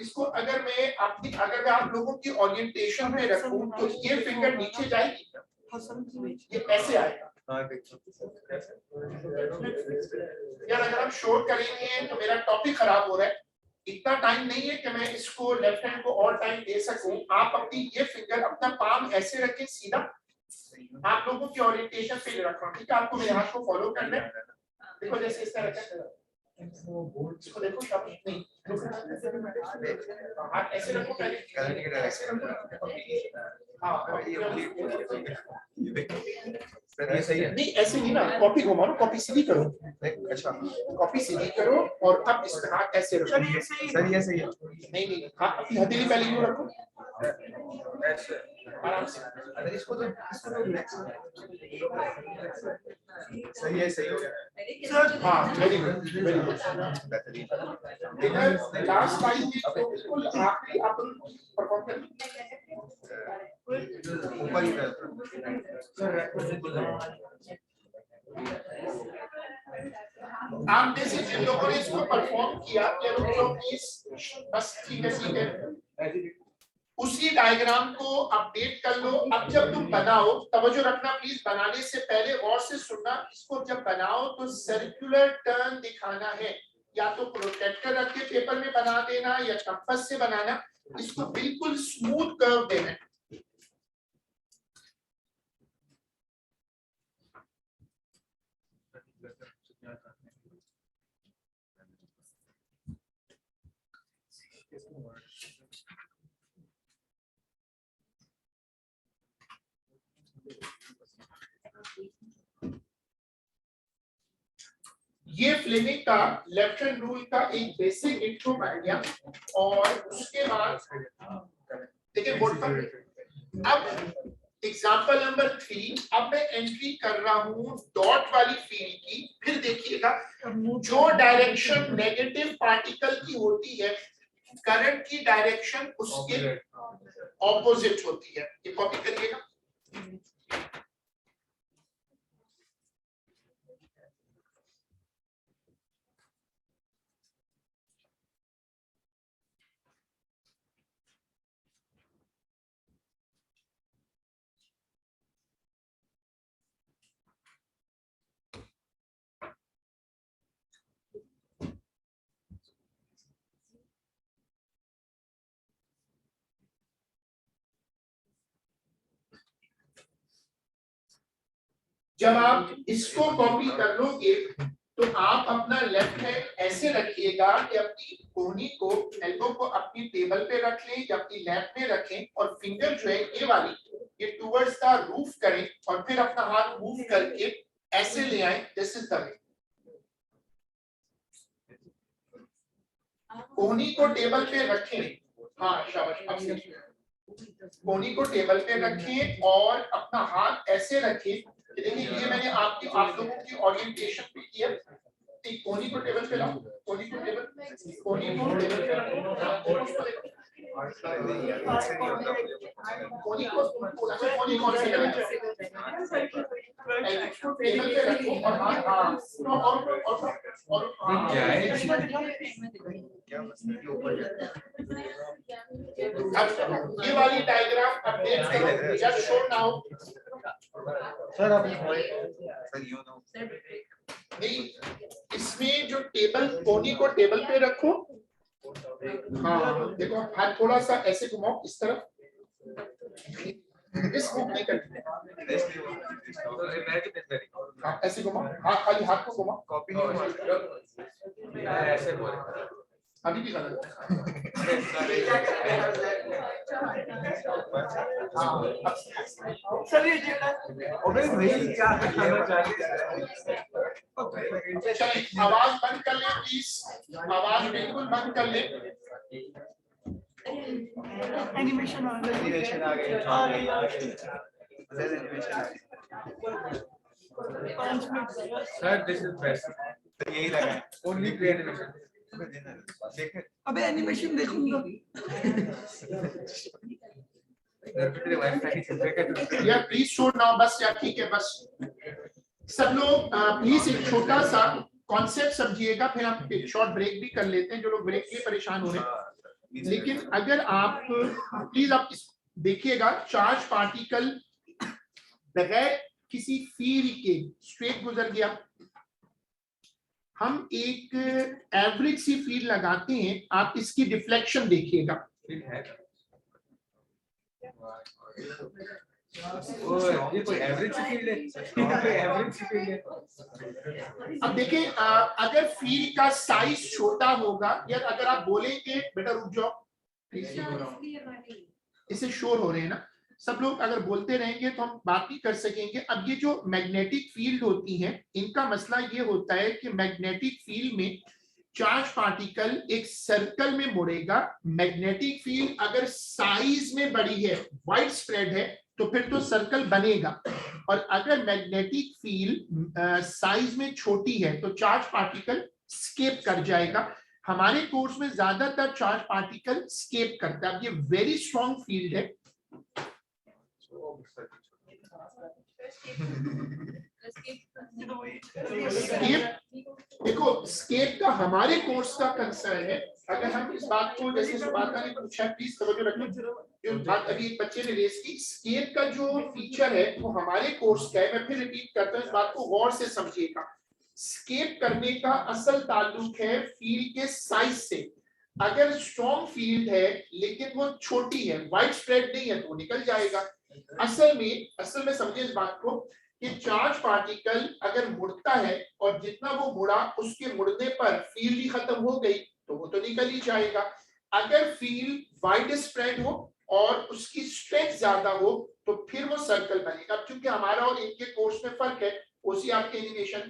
इसको अगर मैं आप लोगों की ओरिएंटेशन में रखूं तो ये फिंगर नीचे जाएगी, ये ऐसे आएगा यार। अगर हम शो करेंगे तो मेरा टॉपिक खराब हो रहा है, इतना टाइम नहीं है कि मैं इसको लेफ्ट हैंड को और टाइम दे सकूं। आप अपनी ये फिंगर, अपना पाम ऐसे रखें सीधा, आप लोगों की ओरिएंटेशन पे रखो, ठीक है? आपको मेरे हाथ को फॉलो करना है। देखो जैसे इस तरह रखा, इसको देखो, सब नहीं हाथ ऐसे रखो पहले, ऐसे रखो। हाँ सर ये सही है। नहीं ऐसे नहीं ना, कॉपी घुमाओ, कॉपी सीधी करो, अच्छा कॉपी सीधी करो और अब इस हाथ ऐसे रखो। सर ये सही है। नहीं नहीं, हाँ अपनी हथेली पहले यूं रखो, ऐसे आराम से। अरे इसको तो सही है, सही हो गया। हाँ वेरी गुड, वेरी गुड। बेहतरीन। इधर लास्ट टाइम में तो बिल्कुल आखिरी आप परफॉर्म कर ऊपर ही आप में से जिन लोगों ने इसको परफॉर्म किया, प्लीज बस ठीक है, उसी डायग्राम को अपडेट कर लो। अब जब तुम बनाओ, तवज्जो रखना प्लीज, बनाने से पहले गौर से सुनना। इसको जब बनाओ तो सर्कुलर टर्न दिखाना है, या तो प्रोटेक्टर रख के पेपर में बना देना या कंपास से बनाना। इसको बिल्कुल स्मूथ कर्व देना है। ये फ्लेमिंग का लेफ्ट हैंड रूल का एक बेसिक इंट्रो बन गया। और उसके बाद देखिए बोर्ड पर अब एग्जांपल नंबर 3, अब मैं एंट्री कर रहा हूं डॉट वाली फील्ड की। फिर देखिएगा, जो डायरेक्शन नेगेटिव पार्टिकल की होती है, करंट की डायरेक्शन उसके ऑपोजिट होती है। ये कॉपी करिएगा। जब आप इसको कॉपी कर लोगे तो आप अपना लेफ्ट हैंड ऐसे रखिएगा कि अपनी कोहनी को, एल्बो को अपनी टेबल पे रख लें या अपनी लैप में रखें, और फिंगर जो है ये वाली, ये टुवर्ड्स द रूफ करें, और फिर अपना हाथ मूव करके ऐसे ले आए। दिस इज द वे। कोहनी को टेबल पे रखें, हाँ शाबाश, अब कोहनी को टेबल पे रखें और अपना हाथ ऐसे रखें। देखिए ये मैंने आप लोगों की ओरिएंटेशन पे किया। कोहनी को टेबल पे लाओ, कोहनी को टेबल पे रखो, कोहनी को कोहनी कौन से टेबल पे रखो और अब ये वाली डायग्राम अपडेट करो, जस्ट शो नाउ। सर आप नहीं, इसमें जो टेबल, कोहनी को टेबल पे रखो। हाँ देखो, हाथ थोड़ा सा ऐसे घुमाओ इस तरफ, इस मूव नहीं करते, हाँ ऐसे घुमाओ, हाँ खाली हाथ को घुमाओ। कॉपी नहीं ऐसे बोले अभी भी गलत चलिए, आवाज बंद कर ले प्लीज, आवाज बिल्कुल बंद कर ले। एनिमेशन आ गई। सर दिस इज बेस्ट, यही लगा ओनली प्ले एनिमेशन। अबे एनिमेशन देखूंगा। या प्लीज शो नाउ, बस या ठीक है बस। सब लोग प्लीज एक छोटा सा कॉन्सेप्ट समझिएगा, फिर हम एक शॉर्ट ब्रेक भी कर लेते हैं, जो लोग ब्रेक के लिए परेशान हो रहे हैं। लेकिन अगर आप प्लीज आप देखिएगा, चार्ज पार्टिकल बगैर किसी फील्ड के स्ट्रेट गुजर गया। हम एक एवरेज सी फील्ड लगाते हैं, आप इसकी डिफ्लेक्शन देखिएगा। ये कोई एवरेज फील्ड है, एवरेज फील्ड है। अब देखें, अगर फील्ड का साइज छोटा होगा, या अगर आप बोलेंगे बेटा रुक जाओ, इसे शोर हो रहे हैं ना सब लोग, अगर बोलते रहेंगे तो हम बात नहीं कर सकेंगे। अब ये जो मैग्नेटिक फील्ड होती हैं, इनका मसला ये होता है कि मैग्नेटिक फील्ड में चार्ज पार्टिकल एक सर्कल में मुड़ेगा। मैग्नेटिक फील्ड अगर साइज में बड़ी है, वाइड स्प्रेड है, तो फिर तो सर्कल बनेगा, और अगर मैग्नेटिक फील्ड साइज में छोटी है तो चार्ज पार्टिकल स्केप कर जाएगा। हमारे कोर्स में ज्यादातर चार्ज पार्टिकल स्केप करता है। अब ये वेरी स्ट्रॉन्ग फील्ड है। स्केप, देखो स्केप का हमारे कोर्स का कंसर्न है। अगर हम इस बात को, जैसे सुबाता ने पूछा, प्लीज तवज्जो रखना, जो बात अभी एक बच्चे ने रेस की, स्केप का जो फीचर है वो हमारे कोर्स का है। मैं फिर रिपीट करता हूँ, इस बात को गौर से समझिएगा। स्केप करने का असल ताल्लुक है फील्ड के साइज से। अगर स्ट्रॉन्ग फील्ड है लेकिन वो छोटी है, वाइड स्प्रेड नहीं है, तो वो निकल जाएगा। असल में समझे इस बात को कि चार्ज पार्टिकल अगर मुड़ता है और जितना वो मुड़ा उसके मुड़ने पर फील्ड ही खत्म हो गई, तो वो तो निकल ही जाएगा। अगर फील्ड वाइड स्प्रेड हो और उसकी स्ट्रेंथ ज्यादा हो तो फिर वो सर्कल बनेगा। क्योंकि हमारा और इनके कोर्स में फर्क है, उसी आपके एनिमेशन,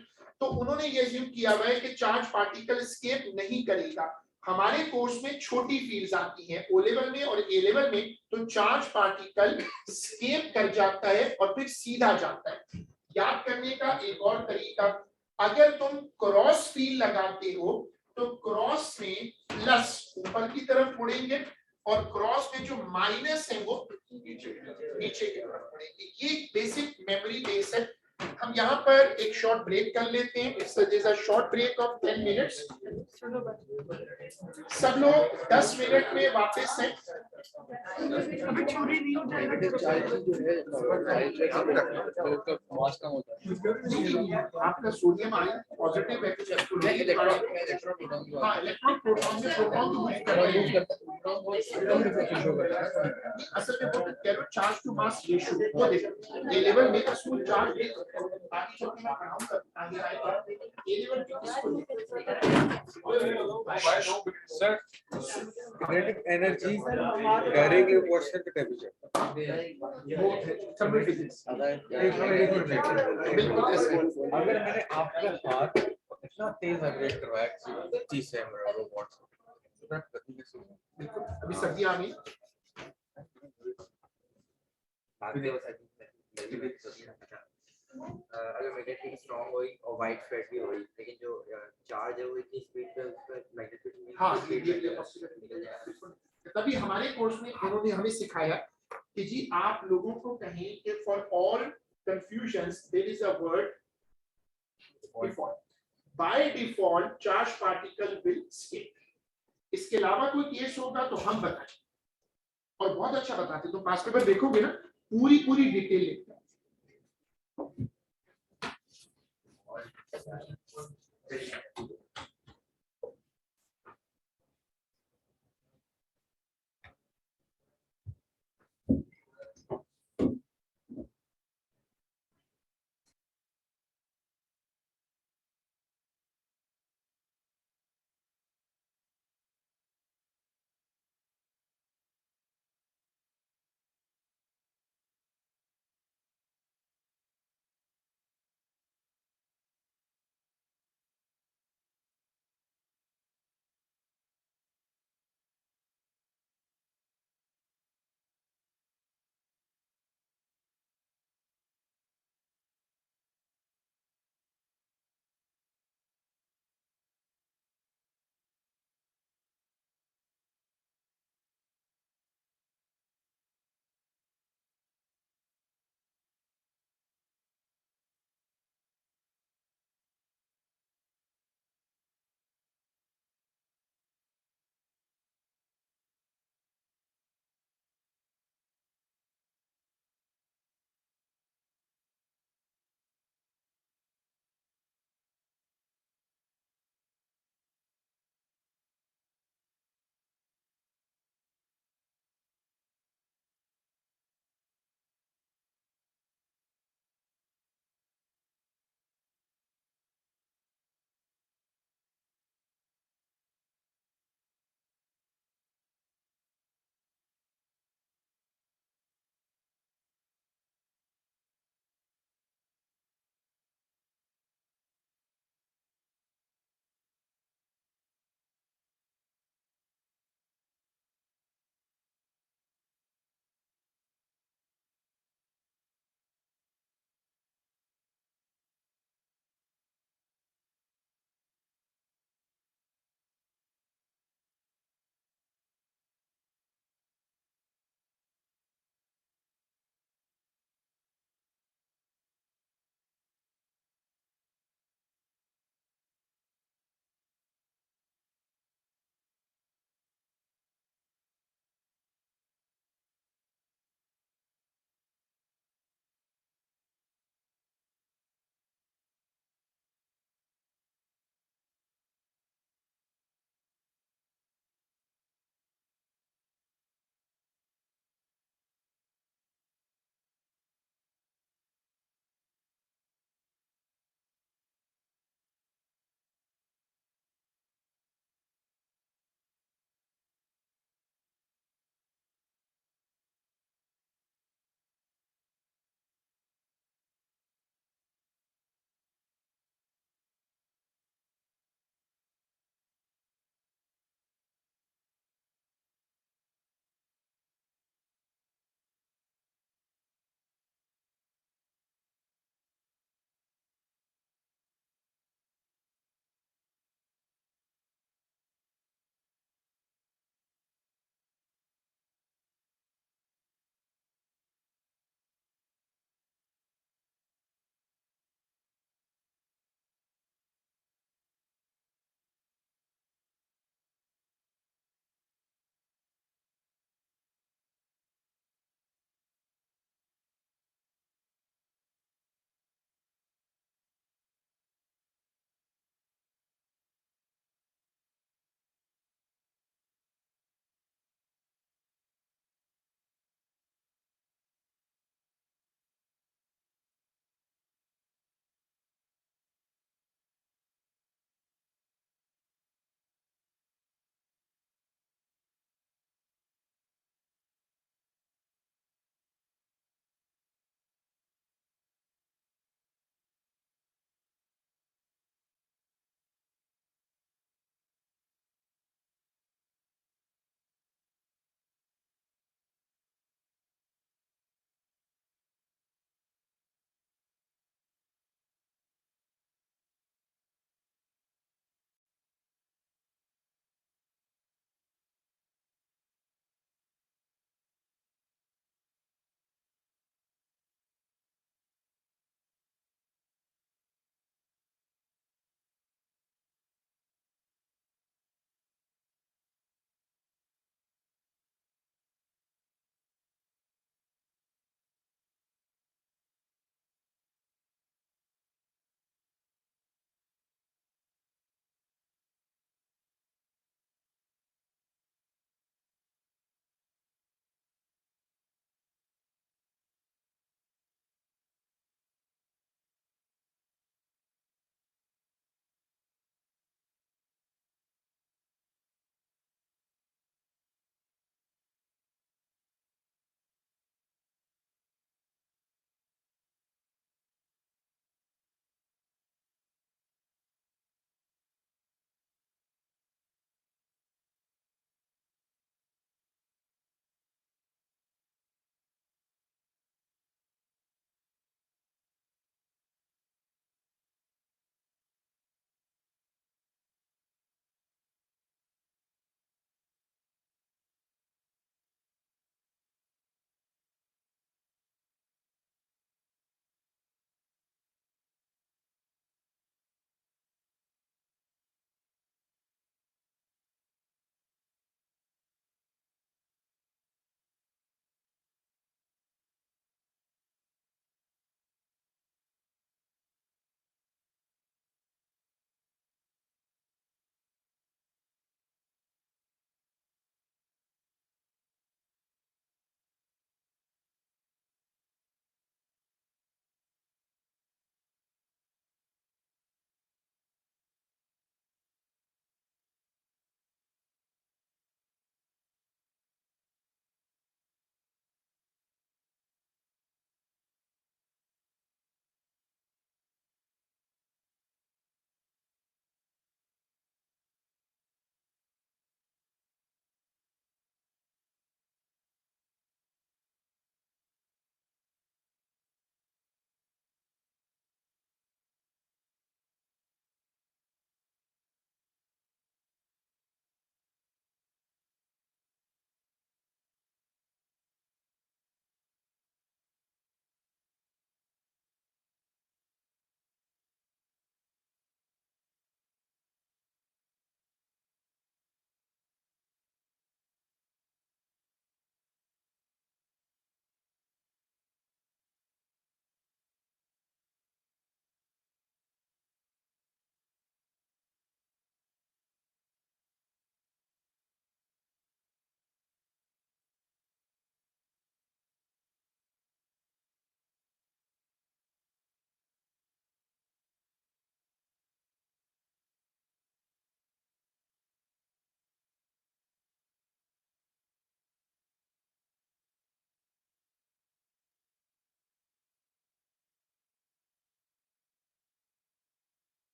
तो उन्होंने ये अज्यूम किया हुआ है कि चार्ज पार्टिकल स्केप नहीं करेगा। हमारे कोर्स में छोटी फील्ड्स आती हैं, ओ लेवल में और ए लेवल में, तो चार्ज पार्टिकल स्केप कर जाता है और फिर सीधा जाता है। याद करने का एक और तरीका, अगर तुम क्रॉस फील्ड लगाते हो तो क्रॉस में प्लस ऊपर की तरफ मुड़ेंगे और क्रॉस में जो माइनस है वो नीचे की तरफ मुड़ेंगे। ये बेसिक मेमोरी बेस है। हम यहाँ पर एक शॉर्ट ब्रेक कर लेते हैं। It's a short break of 10 minutes. सब लोग 10 मिनट में वापस हैं। अभी चोरी नहीं हो आपका सोडियम आयन पॉजिटिव है, हाँ इलेक्ट्रॉन प्रोटॉन से प्रोटॉन को मूव कर रहे हैं। असल में वो कह रहे हो चार्ज टू मास रेशियो, वो देखो ए लेवल में स्मॉल चार्ज बाकी जो मैं पढ़ाऊं तब आगे आएगा। ए लेवल पे किसको sir kinetic energy directly proportional to temperature. अगर मैंने आपका हाथ इतना तेज वाइब्रेट करवाया चीज से रोबोट से, अभी सर्दी आ गई, अगर मैग्नेटिक स्ट्रांग हुई और वाइड स्प्रेड भी हुई, लेकिन जो चार्ज है वो इतनी स्पीड पे उसका मैग्नेटिक हाँ ये तभी हमारे कोर्स में उन्होंने हमें सिखाया कि जी आप लोगों को कहें कि for all confusions there is a word default. By default charge particle will escape. इसके अलावा कोई केस होगा तो हम बताएं, और बहुत अच्छा बताते। तो पास पेपर देखोगे ना, पूरी डिटेल लिखते हैं।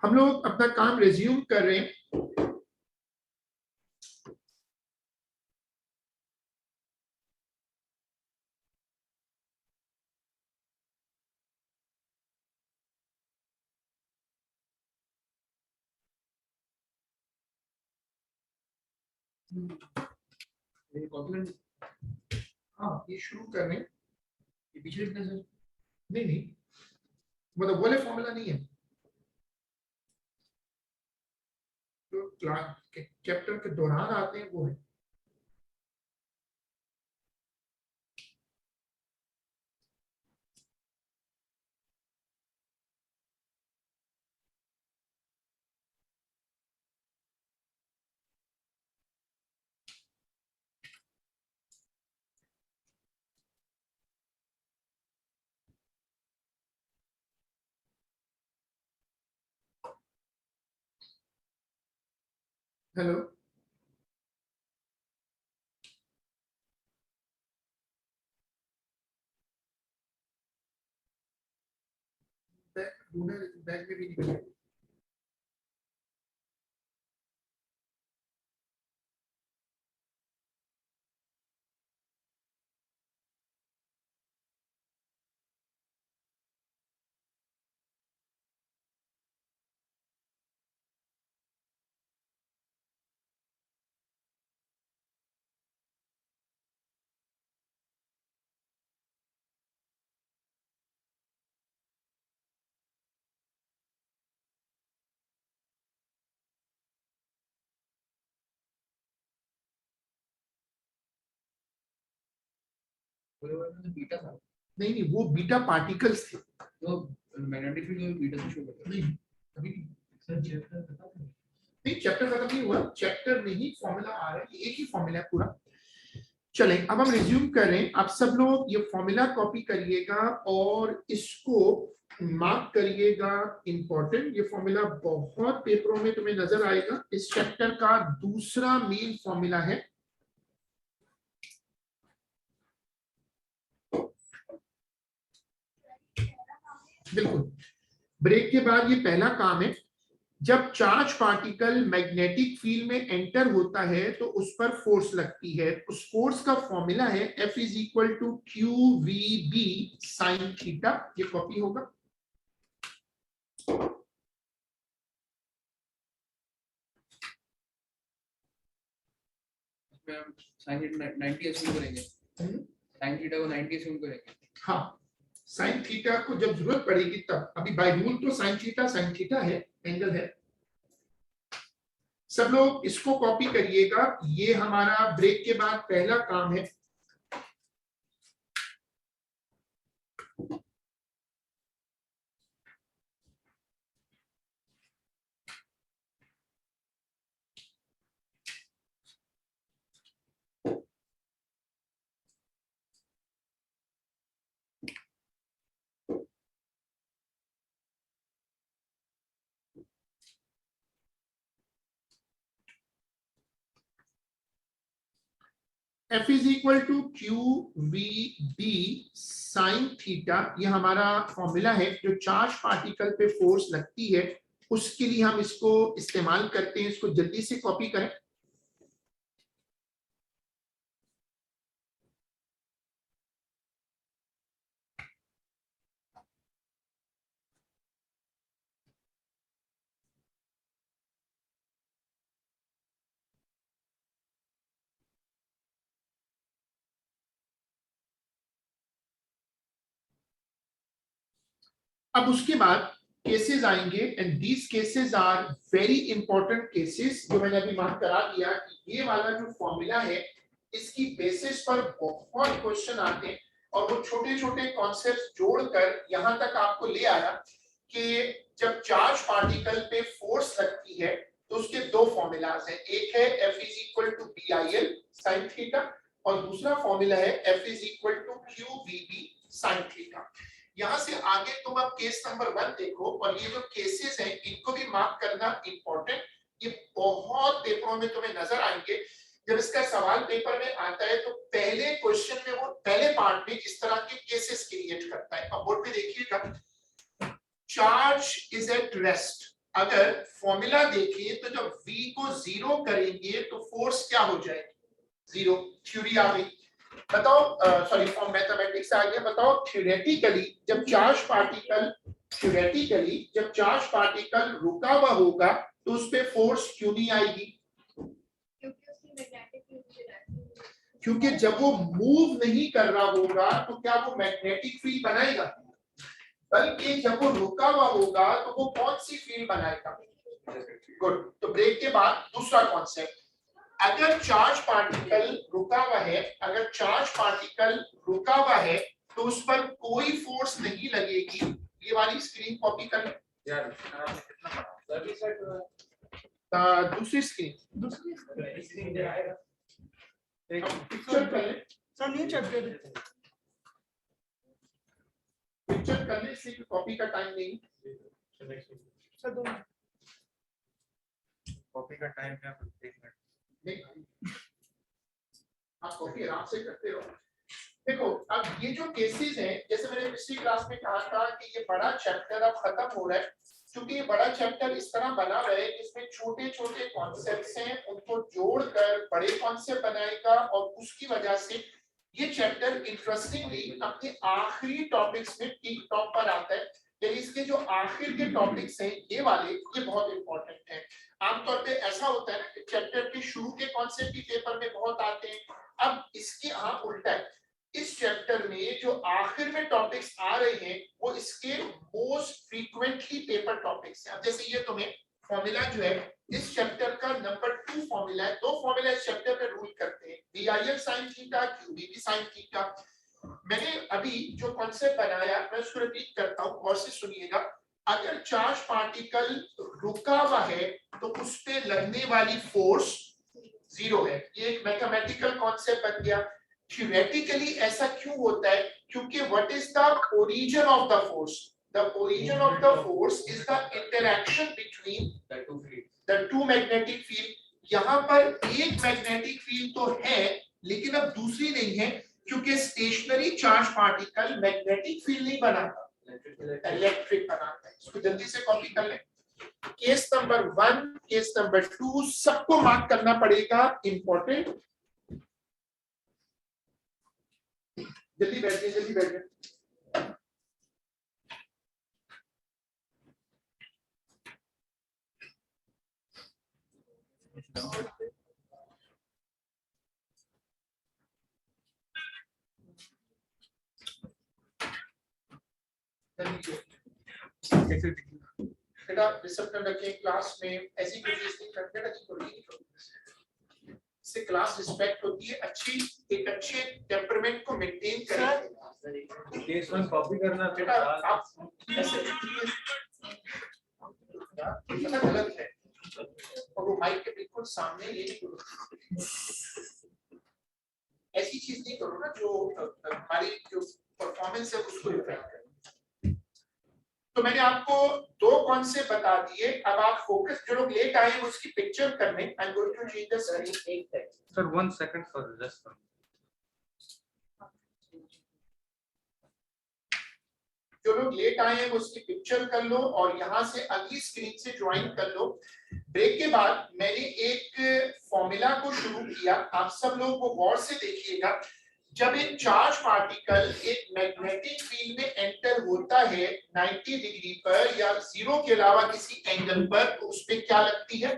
हम लोग अपना काम रिज्यूम कर रहे हैं। हाँ, ये शुरू कर रहे हैं। ये पीछे लिखना है सर? नहीं नहीं, मतलब वो वाले फॉर्मूला नहीं है जो क्लास के चैप्टर के दौरान आते हैं, वो है। हेलो, बैग में भी निकल गया। बीटा था। नहीं नहीं, वो बीटा पार्टिकल्स थे। तो मैग्नेटिक फील्ड बीटा से शो करता है। नहीं अभी सर चैप्टर खत्म नहीं, चैप्टर खत्म नहीं हुआ, चैप्टर में ही फॉर्मूला आ रहा है, ये एक ही फॉर्मूला है पूरा। चलें, अब हम रिज्यूम करें। आप सब लोग ये फॉर्मूला कॉपी करिएगा और इसको मार्क करिएगा इंपॉर्टेंट। ये फॉर्मूला बहुत पेपरों में तुम्हें नजर आएगा। इस चैप्टर का दूसरा मेन फॉर्मूला है। बिल्कुल, ब्रेक के बाद ये पहला काम है। जब चार्ज पार्टिकल मैग्नेटिक फील्ड में एंटर होता है तो उस पर फोर्स लगती है। उस फोर्स का फॉर्मूला है F is equal to Q V B sine theta. ये कॉपी होगा। साइन थीटा 90 एस्यूम करेंगे। साइन थीटा को 90 एस्यूम करेंगे। हाँ, साइन थीटा को जब जरूरत पड़ेगी तब। अभी बाय रूल तो साइन थीटा है, एंगल है। सब लोग इसको कॉपी करिएगा। ये हमारा ब्रेक के बाद पहला काम है। F is equal to Q V B sine theta. ये हमारा फॉर्मूला है। जो चार्ज पार्टिकल पे फोर्स लगती है उसके लिए हम इसको इस्तेमाल करते हैं। इसको जल्दी से कॉपी करें। अब उसके बाद केसेस आएंगे and these cases are very important cases, जो मैंने अभी मार्क करा दिया कि ये वाला जो फॉर्मूला है इसकी बेसिस पर बहुत क्वेश्चन आते हैं। और वो छोटे छोटे कॉन्सेप्ट्स जोड़कर यहां तक आपको ले आया कि जब चार्ज पार्टिकल पे फोर्स लगती है तो उसके दो फॉर्मूलाज हैं। एक है F is equal to B I L sine theta और दूसरा फॉर्मूला है F is equal to Q V B sine theta. यहां से आगे तुम अब केस नंबर 1 देखो और ये जो केसेस हैं इनको भी मार्क करना इंपॉर्टेंट। ये बहुत पेपरों में तुम्हें नजर आएंगे। जब इसका सवाल पेपर में आता है तो पहले क्वेश्चन में वो पहले पार्ट में इस तरह के केसेस क्रिएट करता है। अब बोर्ड पे देखिएगा, चार्ज इज एट रेस्ट। अगर फॉर्मूला देखें तो जब v को 0 करेंगे तो फोर्स क्या हो जाएगी 0। थ्योरी आ गई। बताओ सॉरी फ्रॉम मैथमेटिक्स आ गया। बताओ थ्योरेटिकली जब चार्ज पार्टिकल रुका हुआ होगा तो उस पे फोर्स क्यों नहीं आएगी? क्योंकि जब वो मूव नहीं कर रहा होगा तो क्या वो मैग्नेटिक फील्ड बनाएगा? बल्कि जब वो रुका हुआ होगा तो वो कौन सी फील्ड बनाएगा? गुड। तो ब्रेक के बाद दूसरा कॉन्सेप्ट, अगर चार्ज पार्टिकल रुका हुआ है तो उस पर कोई फोर्स नहीं लगेगी। ये वाली स्क्रीन कॉपी कर यार दूसरी स्क्रीन पिक्चर कर ले, सर नहीं चैप्टर पिक्चर कर ले, इसलिए कॉपी का टाइम नहीं। सर दो कॉपी का टाइम क्या 15 मिनट? नहीं, आप कॉपी आराम से करते रहो। देखो अब ये जो केसेस हैं, जैसे मैंने पिछली क्लास में कहा था कि ये बड़ा चैप्टर अब खत्म हो रहा है, क्योंकि ये बड़ा चैप्टर इस तरह बना हुआ है इसमें छोटे छोटे कॉन्सेप्ट्स हैं, उनको जोड़कर बड़े कॉन्सेप्ट बनाएगा और उसकी वजह से ये चैप्टर इंटरेस्टिंगली अपने आखिरी टॉपिक्स में टिक टॉप पर आता है। यानी इसके जो आखिर के टॉपिक्स हैं ये वाले, ये बहुत इंपॉर्टेंट हैं। आमतौर पे ऐसा होता है ना कि चैप्टर के शुरू के कॉन्सेप्ट भी पेपर में बहुत आते हैं। अब इसके यहाँ उल्टा है, इस चैप्टर में जो आखिर में टॉपिक्स आ रहे हैं वो इसके मोस्ट फ्रीक्वेंटली पेपर टॉपिक्स हैं। अब जैसे ये तुम्हें फॉर्मूला जो है इस चैप्टर का नंबर 2 फॉर्मूला है। 2 फॉर्मूला इस चैप्टर में रूल करते हैं, VIL sin theta, QBB sin theta. मैंने अभी जो कॉन्सेप्ट बनाया मैं उसको रिपीट करता हूँ, गौर से सुनिएगा। अगर चार्ज पार्टिकल रुका हुआ है तो उस पे लगने वाली फोर्स 0 है। ये एक मैथमेटिकल कॉन्सेप्ट बन गया। थ्योरेटिकली ऐसा क्यों होता है? क्योंकि what is the origin of the force? The origin of the force is the interaction between the two magnetic field. यहाँ पर एक मैग्नेटिक फील्ड तो है लेकिन अब दूसरी नहीं है, क्योंकि stationary charge particle magnetic field नहीं बनाता, इलेक्ट्रिक बनाता है। इसको जल्दी से कॉपी कर लें। केस नंबर 1, केस नंबर 2 सबको मार्क करना पड़ेगा, इंपॉर्टेंट। जल्दी बैठिए, जल्दी बैठिए। बेटा डिसिप्लिन रखिए क्लास में, ऐसी कोई चीज नहीं करते ना कि कोई इससे क्लास रिस्पेक्ट होती है। एक अच्छे टेम्परमेंट को मेंटेन करें। केस 1 कॉपी करना बेटा आप ऐसे गलत है, और वो माइक के बिल्कुल सामने ये नहीं करो, ऐसी चीज नहीं करो ना जो हमारी जो परफॉर्मेंस है उसको इफेक्ट करे। तो मैंने आपको 2 कॉन्सेप्ट बता दिए। अब आप फोकस, जो लोग लेट आए उसकी पिक्चर करने। I am going to change the screen. Sir 1 second for just जो लोग लेट आए हैं वो उसकी पिक्चर कर लो और यहाँ से अगली स्क्रीन से ज्वाइन कर लो। ब्रेक के बाद मैंने एक फॉर्मूला को शुरू किया, आप सब लोग वो गौर से देखिएगा। जब एक चार्ज पार्टिकल एक मैग्नेटिक फील्ड में एंटर होता है 90 डिग्री पर या 0 के अलावा किसी एंगल पर, तो उस पे क्या लगती है?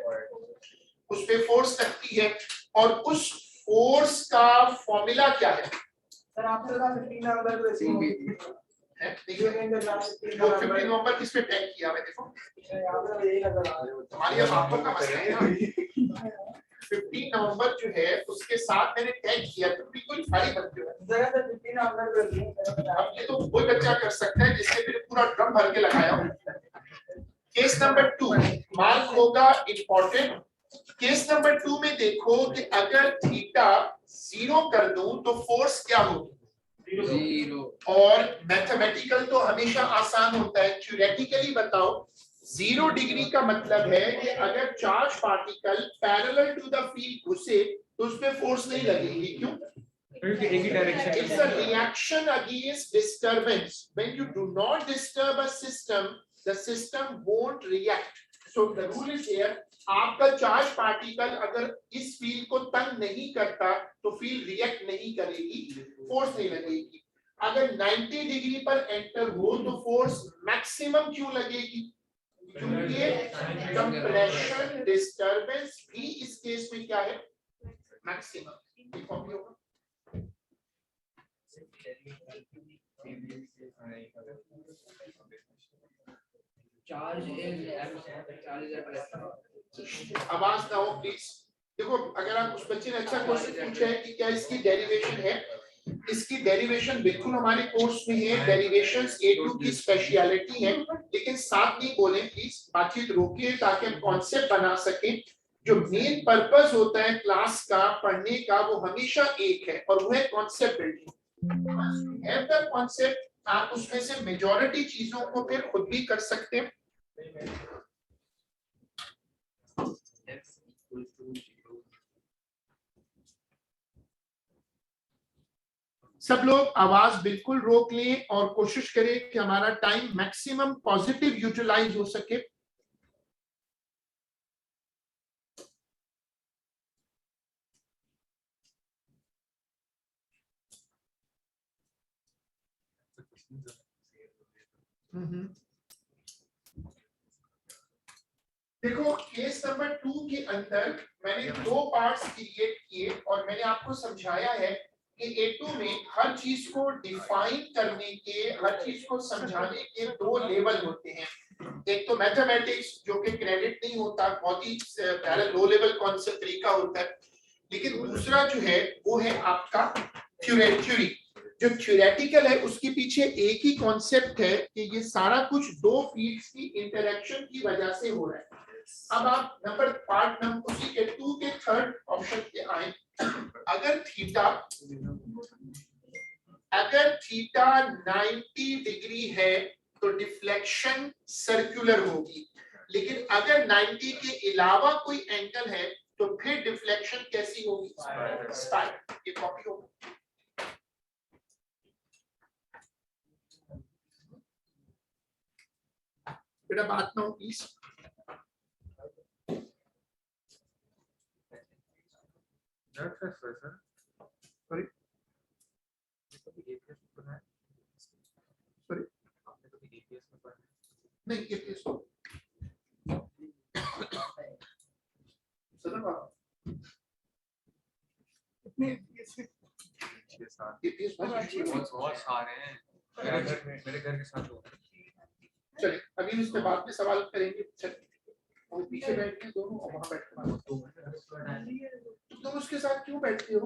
उस पे फोर्स लगती है। और उस फोर्स का फॉर्मूला क्या है? सर आपने कहा 15 नंबर है देखिए, वो 15 नवंबर किस पे टैग किया है? देखो हमारी आंखों का मसला है ना। 15 नवंबर जो है उसके साथ मैंने टैग किया, तो बिल्कुल फाड़ी बनते हो। अब ये तो कोई बच्चा कर सकता है जिससे मैंने पूरा ड्रम भर के लगाया हो। केस नंबर 2 मार्क होगा इंपॉर्टेंट। केस नंबर 2 में देखो कि अगर थीटा 0 कर दूं तो फोर्स क्या होगी? 0। और मैथमेटिकल तो हमेशा आसान होता है, थ्योरेटिकली बताओ। 0 डिग्री का मतलब है कि अगर charge particle parallel to the field घुसे तो उस पे फोर्स नहीं लगेगी। क्यों? क्योंकि एक ही direction It's a reaction against disturbance. When you do not disturb a system, the system won't react. So the rule is here, आपका चार्ज पार्टिकल अगर इस फील्ड को तंग नहीं करता तो फील्ड रिएक्ट नहीं करेगी, फोर्स नहीं लगेगी। अगर 90 डिग्री पर एंटर हो तो फोर्स मैक्सिमम क्यों लगेगी? क्योंकि कंप्रेशन डिस्टर्बेंस भी इस केस में क्या है? मैक्सिमम। कॉपी होगा। आवाज ना हो प्लीज। देखो अगर आप उस बच्चे ने अच्छा क्वेश्चन पूछा है कि क्या इसकी डेरिवेशन है, इसकी डेरिवेशन बिल्कुल हमारे कोर्स में है, डेरिवेशंस A2 की स्पेशलिटी है, लेकिन साथ नहीं बोले प्लीज, बातचीत रोकिए ताकि हम कॉन्सेप्ट बना सकें। जो मेन पर्पस होता है क्लास का पढ़ने का वो हमेशा एक है और वो है कॉन्सेप्ट बिल्डिंग। है द कॉन्सेप्ट, आप उसमें से मेजॉरिटी चीजों को फिर खुद भी कर सकते हैं। सब लोग आवाज बिल्कुल रोक लें और कोशिश करें कि हमारा टाइम मैक्सिमम पॉजिटिव यूटिलाइज हो सके। देखो केस नंबर 2 के अंदर मैंने 2 पार्ट्स क्रिएट किए और मैंने आपको समझाया है कि A2 में हर चीज को डिफाइन करने के, हर चीज को समझाने के 2 लेवल होते हैं। एक तो मैथमेटिक्स जो कि क्रेडिट नहीं होता, बहुत ही पहले लो लेवल कॉन्सेप्ट तरीका होता है, लेकिन दूसरा जो है वो है आपका थ्योरी। जो थ्योरेटिकल है उसके पीछे एक ही कॉन्सेप्ट है कि ये सारा कुछ 2 फील्ड्स की इंटरेक्शन की वजह से हो रहा है। अब आप पार्ट नंबर उसी के 2 के 3rd ऑप्शन पे आए। अगर थीटा 90 डिग्री है तो डिफ्लेक्शन सर्कुलर होगी, लेकिन अगर 90 के अलावा कोई एंगल है तो फिर डिफ्लेक्शन कैसी होगी? स्पाइरल। ये कॉपी होगा। बेटा बात ना हो प्लीज। सॉरी नहीं APS बहुत सारे हैं मेरे घर के साथ। चलिए अभी इस पे बाद में सवाल करेंगे। और पीछे बैठ के दोनों और वहां बैठ के तुम दोनों उसके साथ क्यों बैठते हो?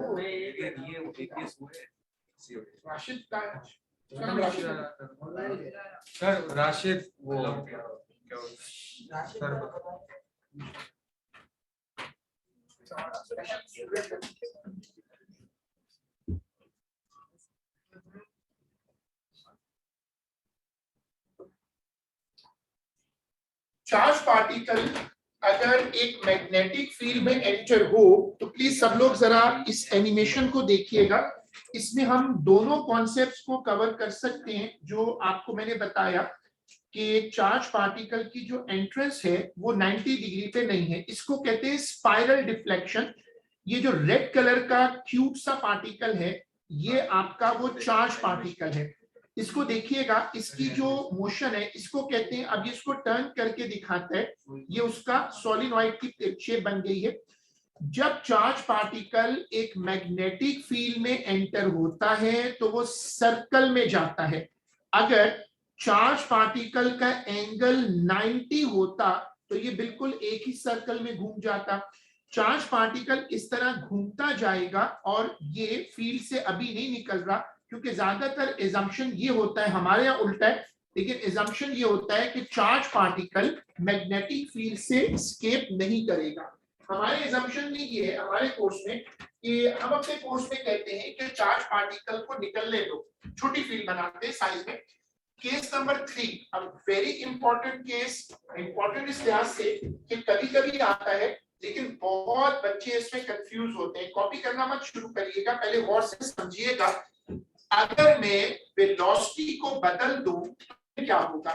राशिद का सर राशिद वो सर चार्ज पार्टिकल अगर एक मैग्नेटिक फील्ड में एंटर हो तो प्लीज सब लोग जरा इस एनिमेशन को देखिएगा। इसमें हम दोनों कॉन्सेप्ट्स को कवर कर सकते हैं जो आपको मैंने बताया कि चार्ज पार्टिकल की जो एंट्रेंस है वो 90 डिग्री पे नहीं है, इसको कहते हैं स्पाइरल डिफ्लेक्शन। ये जो रेड कलर का क्यूट सा पार्टिकल है ये आपका वो चार्ज पार्टिकल है। इसको देखिएगा, इसकी जो मोशन है इसको कहते हैं, अब इसको टर्न करके दिखाता है, ये उसका सोलिनॉइड की शेप बन गई है। जब चार्ज पार्टिकल एक मैग्नेटिक फील्ड में एंटर होता है तो वो सर्कल में जाता है। अगर चार्ज पार्टिकल का एंगल 90 होता तो ये बिल्कुल एक ही सर्कल में घूम जाता। चार्ज पार्टिकल इस तरह घूमता जाएगा और ये फील्ड से अभी नहीं निकल रहा, क्योंकि ज्यादातर एजम्पशन ये होता है, हमारे यहाँ उल्टा है, लेकिन एजम्पशन ये होता है कि चार्ज पार्टिकल मैग्नेटिक फील्ड से एस्केप नहीं करेगा। हमारे एजम्पशन में ये है हमारे कोर्स में कि हम अपने कोर्स में कहते हैं कि चार्ज पार्टिकल को निकलने दो, छोटी फील्ड बनाते हैं साइज में। केस नंबर 3, अब वेरी इंपॉर्टेंट केस, इंपॉर्टेंट इस लिहाज से कि कभी कभी आता है लेकिन बहुत बच्चे इसमें कंफ्यूज होते हैं। कॉपी करना मत शुरू करिएगा, पहले गौर से समझिएगा। अगर मैं वेलोसिटी को बदल दूं तो क्या होगा?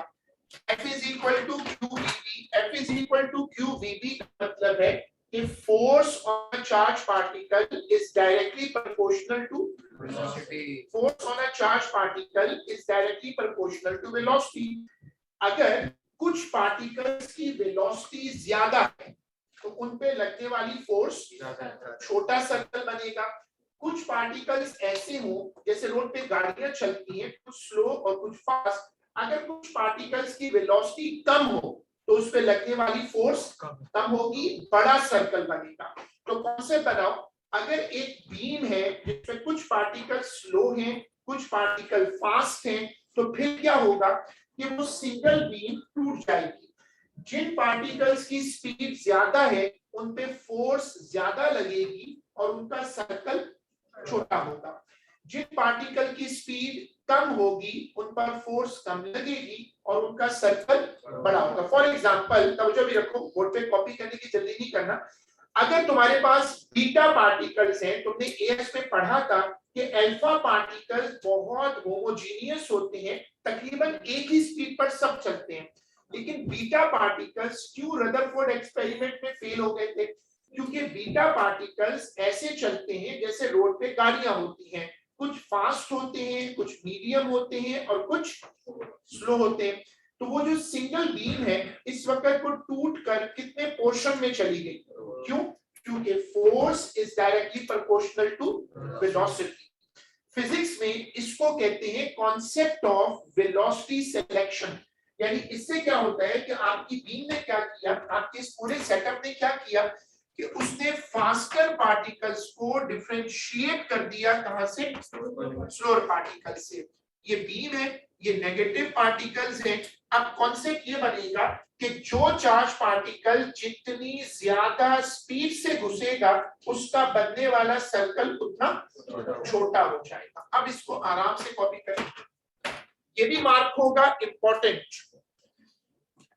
F is equal to QVB. F is equal to QVB का मतलब है कि force on a charged particle is directly proportional to velocity. force on a charged particle is directly proportional to velocity. अगर कुछ particles की velocity ज्यादा है तो उन पे लगने वाली force छोटा सर्कल बनेगा। कुछ पार्टिकल्स ऐसे हो जैसे रोड पे गाड़ियां चलती हैं, कुछ स्लो और कुछ फास्ट, अगर कुछ पार्टिकल्स की वेलोसिटी कम हो तो उस पे लगने वाली फोर्स कम होगी, बड़ा सर्कल बनेगा। तो कॉन्सेप्ट बनाओ, अगर एक बीम है जिसमें कुछ पार्टिकल स्लो हैं, कुछ पार्टिकल फास्ट हैं, तो फिर क्या होगा कि वो सिंगल बीम टूट जाएगी। जिन पार्टिकल्स की स्पीड ज्यादा है उन पे फोर्स ज्यादा लगेगी और उनका सर्कल छोटा होगा। जिन पार्टिकल की स्पीड कम होगी उन पर फोर्स कम लगेगी और उनका सर्कल बड़ा होगा। फॉर एग्जांपल, तवज्जो भी रखो, बोर्ड पे कॉपी करने की जल्दी नहीं करना। अगर तुम्हारे पास बीटा पार्टिकल्स हैं, तुमने एएस में पढ़ा था कि अल्फा पार्टिकल्स बहुत होमोजीनियस होते हैं, तकरीबन एक ही स्पीड पर सब चलते हैं, लेकिन बीटा पार्टिकल्स क्यों रदरफोर्ड एक्सपेरिमेंट में फेल हो गए थे? क्योंकि बीटा पार्टिकल्स ऐसे चलते हैं जैसे रोड पे गाड़ियां होती हैं, कुछ फास्ट होते हैं, कुछ मीडियम होते हैं और कुछ स्लो होते हैं। तो वो जो सिंगल बीम है इस वक्त वो टूट कर कितने पोर्शन में चली गई? क्यों? क्योंकि force is directly proportional to velocity. Physics में इसको कहते हैं कॉन्सेप्ट ऑफ वेलोसिटी सिलेक्शन। यानी इससे क्या होता है कि आपकी बीम ने क्या किया, आपके इस पूरे सेटअप ने क्या किया कि उसने फास्टर पार्टिकल्स को डिफरेंशिएट कर दिया, कहां से? स्लोअर पार्टिकल से। ये बीम है, ये नेगेटिव पार्टिकल्स है। अब कॉन्सेप्ट ये बनेगा कि जो चार्ज पार्टिकल जितनी ज्यादा स्पीड से घुसेगा उसका बनने वाला सर्कल उतना छोटा हो जाएगा। अब इसको आराम से कॉपी करें, ये भी मार्क होगा इंपॉर्टेंट।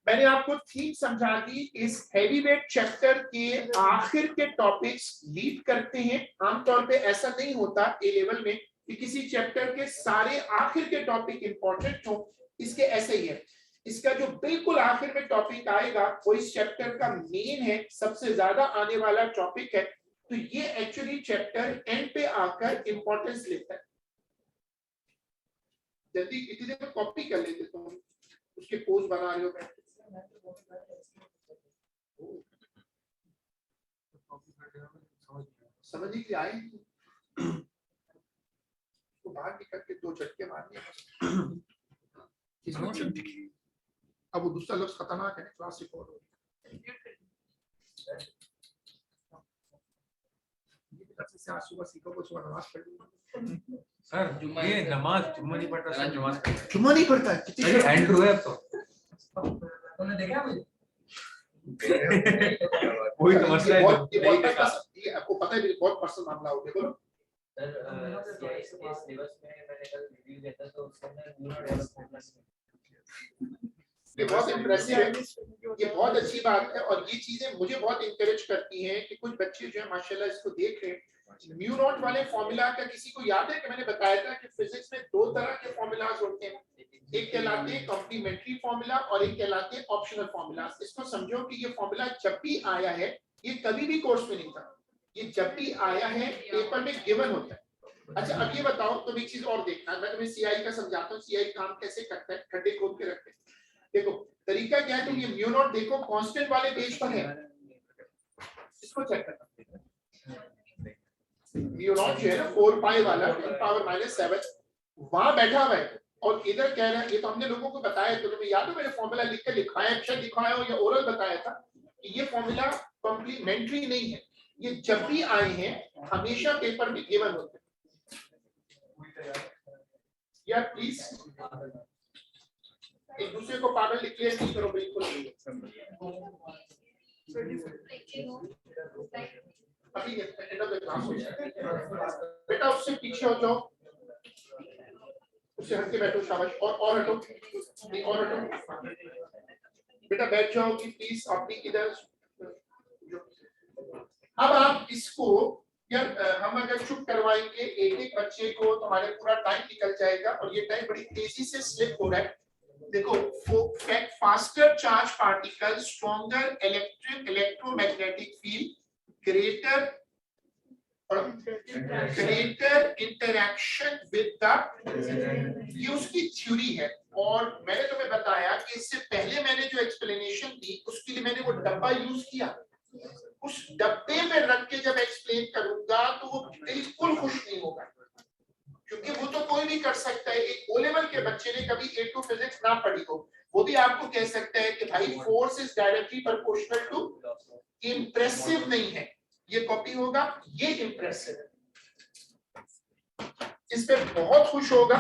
मैंने आपको थीम समझा दी। इस हैवीवेट चैप्टर के आखिर के टॉपिक्स लीड करते हैं। आमतौर पे ऐसा नहीं होता ए लेवल में कि किसी चैप्टर के सारे आखिर के टॉपिक इंपॉर्टेंट हो, इसके ऐसे ही है। इसका जो बिल्कुल आखिर में टॉपिक आएगा वो इस चैप्टर का मेन है, सबसे ज्यादा आने वाला टॉपिक है। तो ये एक्चुअली चैप्टर एंड पे आकर इंपॉर्टेंस लेता है। जल्दी इतनी देर में कॉपी कर लेते तुम, उसके पोज बना रहे हो बैठ के। समझ नहीं आए तो बाहर निकल के दो झटके मारने। अब वो दूसरा लफ्ज खतरनाक है, क्लास रिकॉर्ड हो से आज सुबह सीखो को सुबह नमाज पढ़। सर ये नमाज जुम्मा नहीं पढ़ता सर, नमाज जुम्मा नहीं पढ़ता है कितनी एंड्रू है तो तुमने देखा मुझे? वही तो मसला है। ये आपको पता है बहुत पर्सनल मामला हो गया। बोलो सर, इस दिवस में मैंने कल रिव्यू दिया था तो उसके अंदर न्यूरो डेवलपमेंट, ये बहुत इम्प्रेसिव है, ये बहुत अच्छी बात है। और ये चीजें मुझे बहुत इंकरेज करती हैं कि कुछ बच्चे जो है माशाल्लाह इसको देख रहे हैं। म्यू नॉट वाले फॉर्मूला का किसी को याद है कि मैंने बताया था कि फिजिक्स में दो तरह के फॉर्मूलाज होते हैं, एक कहलाते हैं कॉम्प्लीमेंट्री फॉर्मूला और एक कहलाते हैं ऑप्शनल फॉर्मूलाज। इसको समझो कि ये फॉर्मूला जब भी आया है, ये कभी भी कोर्स में नहीं था, ये जब भी आया है पेपर में गिवन होता है। अच्छा अब ये बताओ, तुम एक चीज और देखना, मैं तुम्हें सीआई का समझाता हूँ, सीआई काम कैसे करता है, खड्डे खोद के रखते हैं। देखो तरीका क्या है, तुम ये म्यू नॉट देखो कांस्टेंट वाले पेज पर है, इसको चेक करना। म्यू नॉट जो है ना 4 पाई वाला 10⁻⁷ वहां बैठा हुआ है और इधर कह रहा है, ये तो हमने लोगों को बताया, तो तुम्हें याद है मैंने फॉर्मूला लिख के लिखाया, अक्षर दिखाया हो या ओरल बताया था कि ये फॉर्मूला कॉम्प्लीमेंट्री नहीं है, ये जब भी आए हैं हमेशा पेपर में गिवन होते हैं। यार प्लीज एक दूसरे को पागल डिक्लेयर नहीं करो, बिल्कुल अभी एंड ऑफ द क्लास हो जाए। बेटा उससे पीछे हो जाओ, उससे हट के बैठो, शाबाश। और हटो, और हटो बेटा, बैठ जाओ कि प्लीज अपनी इधर। अब आप इसको यार हम अगर चुप करवाएंगे एक एक बच्चे को, तो हमारे पूरा टाइम निकल जाएगा और ये टाइम बड़ी तेजी से स्लिप हो रहा है। देखो, faster charge particles, stronger electromagnetic field, greater interaction with the, ये उसकी थ्योरी है। और मैंने तुम्हें बताया कि इससे पहले मैंने जो एक्सप्लेनेशन दी उसके लिए मैंने वो डब्बा यूज किया। उस डब्बे में रख के जब एक्सप्लेन करूंगा तो वो बिल्कुल खुश नहीं होगा, क्योंकि वो तो कोई भी कर सकता है। एक ओ लेवल के बच्चे ने कभी A2 फिजिक्स ना पढ़ी हो, वो भी आपको कह सकता है कि भाई force is directly proportional to, impressive नहीं है, ये कॉपी होगा, ये इंप्रेसिव है। इस पे बहुत खुश होगा।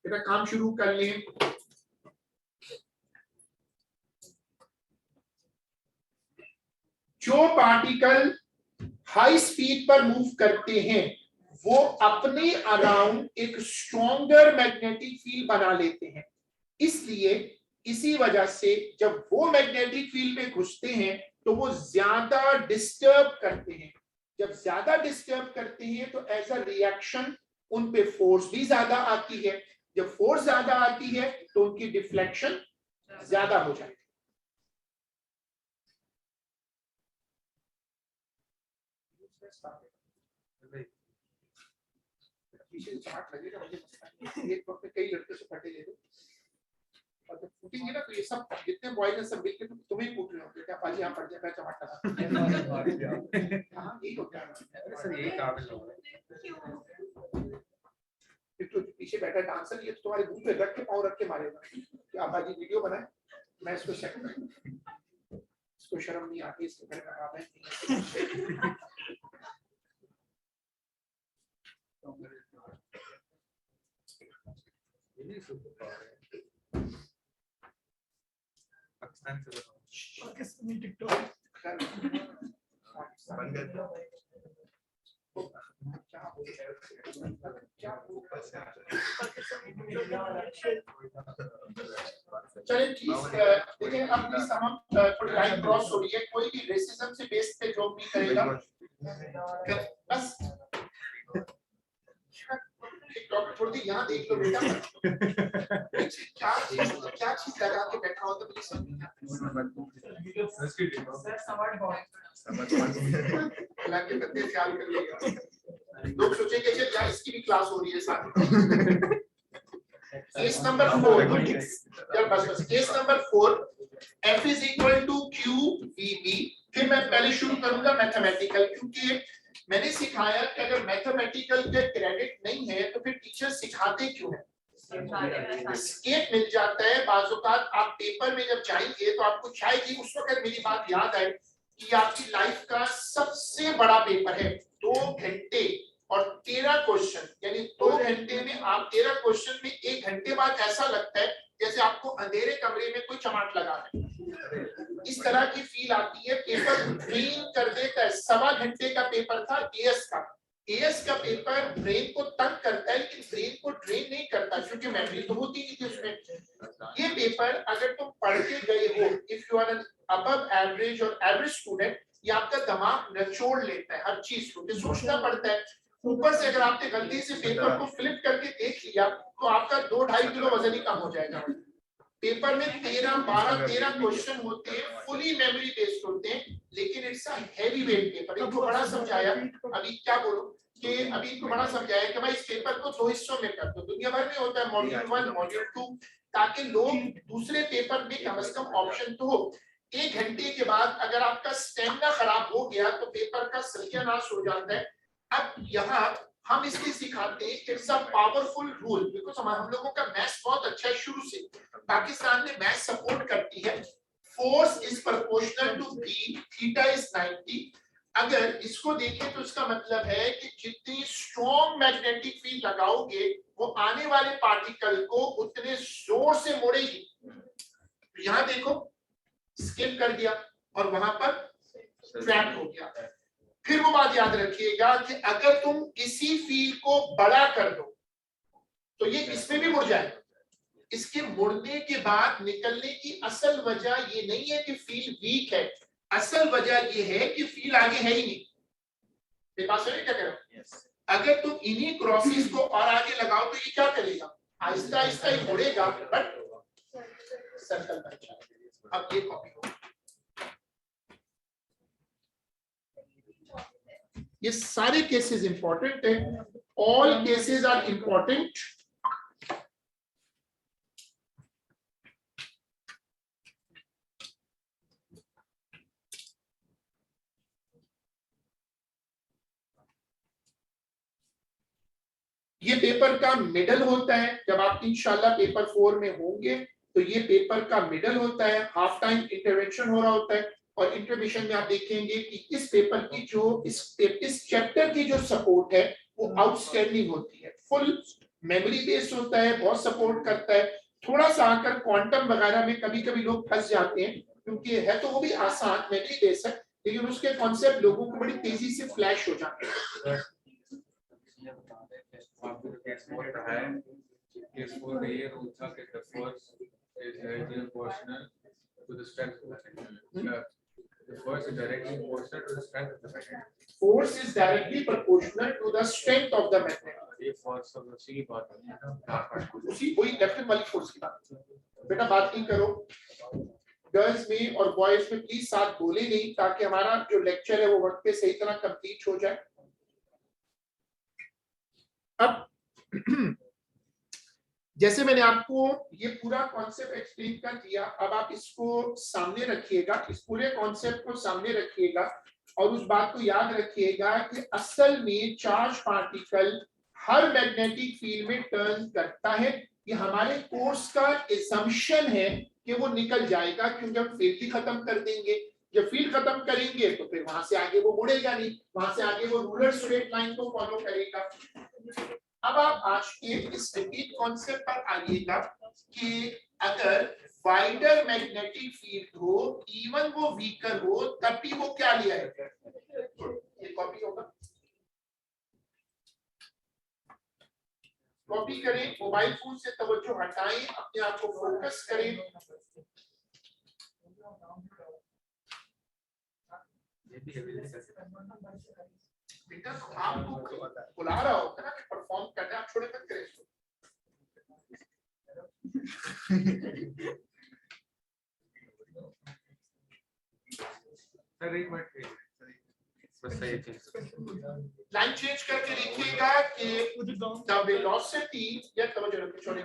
मेरा काम शुरू कर लें। जो पार्टिकल हाई स्पीड पर मूव करते हैं वो अपने अराउंड एक स्ट्रॉन्गर मैग्नेटिक फील्ड बना लेते हैं। इसलिए इसी वजह से जब वो मैग्नेटिक फील्ड में घुसते हैं तो वो ज्यादा डिस्टर्ब करते हैं। जब ज्यादा डिस्टर्ब करते हैं तो एज अ रिएक्शन उन पे फोर्स भी ज्यादा आती है। जब फोर्स ज्यादा आती है तो उनकी डिफ्लेक्शन ज्यादा हो जाती है। लगेगा मुझे, एक वक्त कई लड़के से फटे ले दो और जब फूटेंगे ना तो ये सब जितने बॉयज हैं सब मिलके तुम्हें फूट रहे होंगे। क्या पाजी यहाँ पड़ जाए, मैं चमक लगा। हाँ यही होता है सर, यही काबिल लोग हैं। तो पीछे बैठा डांसर ये तो तुम्हारे मुंह पे रख के पाँव रख के मारेगा कि आप बाजी वीडियो बनाए, मैं इसको चेक करूँ। इसको शर्म नहीं आती, इसके घर में आप हैं। पाकिस्तानी टिकटॉक बन गए। चलिए ठीक है, देखिए अब प्लीज हम थोड़ी लाइन क्रॉस हो रही है। कोई भी रेसिज्म से बेस पे जॉब नहीं करेगा बस। डॉक्टर थोड़ी देर यहाँ देख लो बेटा, क्या चीज लगा के बैठा हो तो मुझे समझ नहीं आता। के बंदे ख्याल कर लेगा, लोग सोचेंगे कि क्या इसकी भी क्लास हो रही है साथ में। केस नंबर 4, चल बस case number 4, F is equal to QVB। फिर मैं पहले शुरू करूंगा मैथमेटिकल, क्योंकि मैंने सिखाया कि अगर मैथमेटिकल के क्रेडिट नहीं है तो फिर टीचर सिखाते क्यों है। स्केप मिल जाता है। बाज़-औक़ात आप पेपर में जब जाएंगे तो आपको शायद ही उस वक्त मेरी बात याद आए कि आपकी लाइफ का सबसे बड़ा पेपर है, 2 घंटे और 13 क्वेश्चन, यानी 2 घंटे में आप 13 क्वेश्चन में 1 घंटे बाद ऐसा लगता है जैसे आपको अंधेरे कमरे में कोई चमाट लगा है। इस तरह की फील आती है। पेपर ड्रेन कर देता है। 1.25 घंटे का पेपर था एएस का। एएस का पेपर ब्रेन को तंग करता है लेकिन ब्रेन को ड्रेन नहीं करता, क्योंकि मेमोरी तो होती नहीं थी उसमें। ये पेपर अगर तुम पढ़ के गए हो, if you are an above average और एवरेज स्टूडेंट, ये आपका दिमाग निचोड़ लेता है हर चीज को, सोचना पड़ता है। ऊपर से अगर आपने गलती से पेपर को फ्लिप करके देख लिया तो आपका 2-2.5 किलो वजन ही कम हो जाएगा। पेपर में 13 क्वेश्चन होते हैं, फुली मेमोरी बेस्ड होते हैं, लेकिन it's a heavy weight paper. इनको बड़ा समझाया, अभी क्या बोलो कि अभी इनको बड़ा समझाया कि भाई इस पेपर को 2 हिस्सों में कर दो। दुनिया भर में होता है मॉड्यूल 1, मॉड्यूल 2, ताकि लोग दूसरे पेपर में कम से कम ऑप्शन तो हो। 1 घंटे के बाद अगर आपका स्टेमिना खराब हो गया तो पेपर का सत्यानाश हो जाता है। अब यहाँ हम इसलिए सिखाते हैं, it's a powerful rule, because हम लोगों का मैथ्स बहुत अच्छा है शुरू से। पाकिस्तान में मैथ्स सपोर्ट करती है। Force is proportional to B, theta is 90। अगर इसको देखें तो इसका मतलब है कि जितनी स्ट्रॉन्ग मैग्नेटिक फील्ड लगाओगे वो आने वाले पार्टिकल को उतने जोर से मोड़ेगी। तो यहाँ देखो स्किप कर दिया और वहां पर ट्रैप हो गया। फिर वो बात याद रखिएगा कि अगर तुम इसी फील्ड को बड़ा कर दो तो ये इसमें भी मुड़ जाएगा। इसके मुड़ने के बाद निकलने की असल वजह ये नहीं है कि फील्ड वीक है, असल वजह ये है कि फील्ड आगे है ही नहीं। मेरी बात सुनिए क्या कह रहा हूं? अगर तुम इन्हीं क्रॉसेस को और आगे लगाओ तो ये क्या करेगा, आहिस्ता आहिस्ता ही मुड़ेगा बट सर्कल बन जाएगा। अब ये कॉपी हो, ये सारे केसेस इंपॉर्टेंट है, ऑल केसेस आर इंपॉर्टेंट। ये पेपर का मिडल होता है, जब आप इंशाल्लाह पेपर 4 में होंगे तो ये पेपर का मिडल होता है, हाफ टाइम इंटरवेंशन हो रहा होता है और इंटरमिशन में आप देखेंगे कि इस पेपर की जो इस चैप्टर की जो सपोर्ट है वो आउटस्टैंडिंग होती है, फुल मेमोरी बेस्ड होता है, बहुत सपोर्ट करता है। थोड़ा सा आकर क्वांटम वगैरह में कभी कभी लोग फंस जाते हैं, क्योंकि है तो वो भी आसान मेमोरी बेस्ड है, लेकिन उसके कॉन्सेप्ट लोगों को बड़ी तेजी से फ्लैश हो जाते हैं। आपको केस 4 का है, केस 4 का ये रूल था कि the force is directly proportional to the strength of the magnet. The force is directly proportional to the strength of the magnet. Force is directly proportional to the strength of the magnet. ये force सब उसी की बात है ना, उसी वही लेफ्ट वाली फोर्स की बात है। बेटा बात नहीं करो, गर्ल्स में और बॉयज में प्लीज साथ बोले नहीं, ताकि हमारा जो लेक्चर है वो वक्त पे सही तरह कंप्लीट हो जाए। अब जैसे मैंने आपको ये पूरा कॉन्सेप्ट एक्सप्लेन कर दिया, अब आप इसको सामने रखिएगा, इस पूरे कॉन्सेप्ट को सामने रखिएगा और उस बात को याद रखिएगा कि असल में चार्ज पार्टिकल हर मैग्नेटिक फील्ड में टर्न करता है। ये हमारे कोर्स का असम्पशन है कि वो निकल जाएगा, क्योंकि हम फील्ड ही खत्म कर देंगे। जब फील्ड खत्म करेंगे तो फिर वहां से आगे वो मुड़ेगा नहीं, वहां से आगे वो रूलर स्ट्रेट लाइन को फॉलो करेगा। अब आप आज के इस रिपीट कॉन्सेप्ट पर आइएगा कि अगर वाइडर मैग्नेटिक फील्ड हो, इवन वो वीकर हो, तब भी वो क्या लिया है, ये कॉपी होगा, कॉपी करें, मोबाइल फोन से तवज्जो हटाएं, अपने आप को फोकस करें। बेटा तो आपको बुला रहा होता ना कि परफॉर्म करने, आप छोड़े मत करें इसको। सर एक मिनट बस सही चीज लाइन चेंज करके लिखिएगा कि द वेलोसिटी, या तवज्जो रखिए, छोड़े,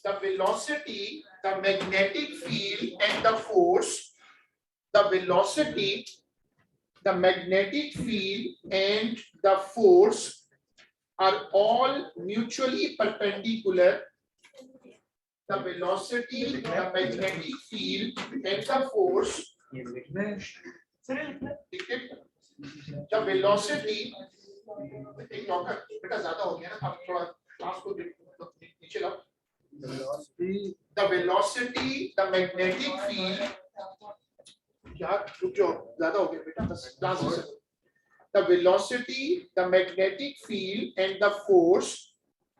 the velocity, the magnetic field and the force, the velocity, the magnetic field and the force are all mutually perpendicular. The velocity, the magnetic field and the force, the velocity, एक नौकर बेटा ज्यादा हो गया ना, आप थोड़ा क्लास को नीचे लाओ। The velocity, the magnetic field, यार रुक जाओ, ज्यादा हो गया बेटा, बस क्लास से। The velocity, the magnetic field and the force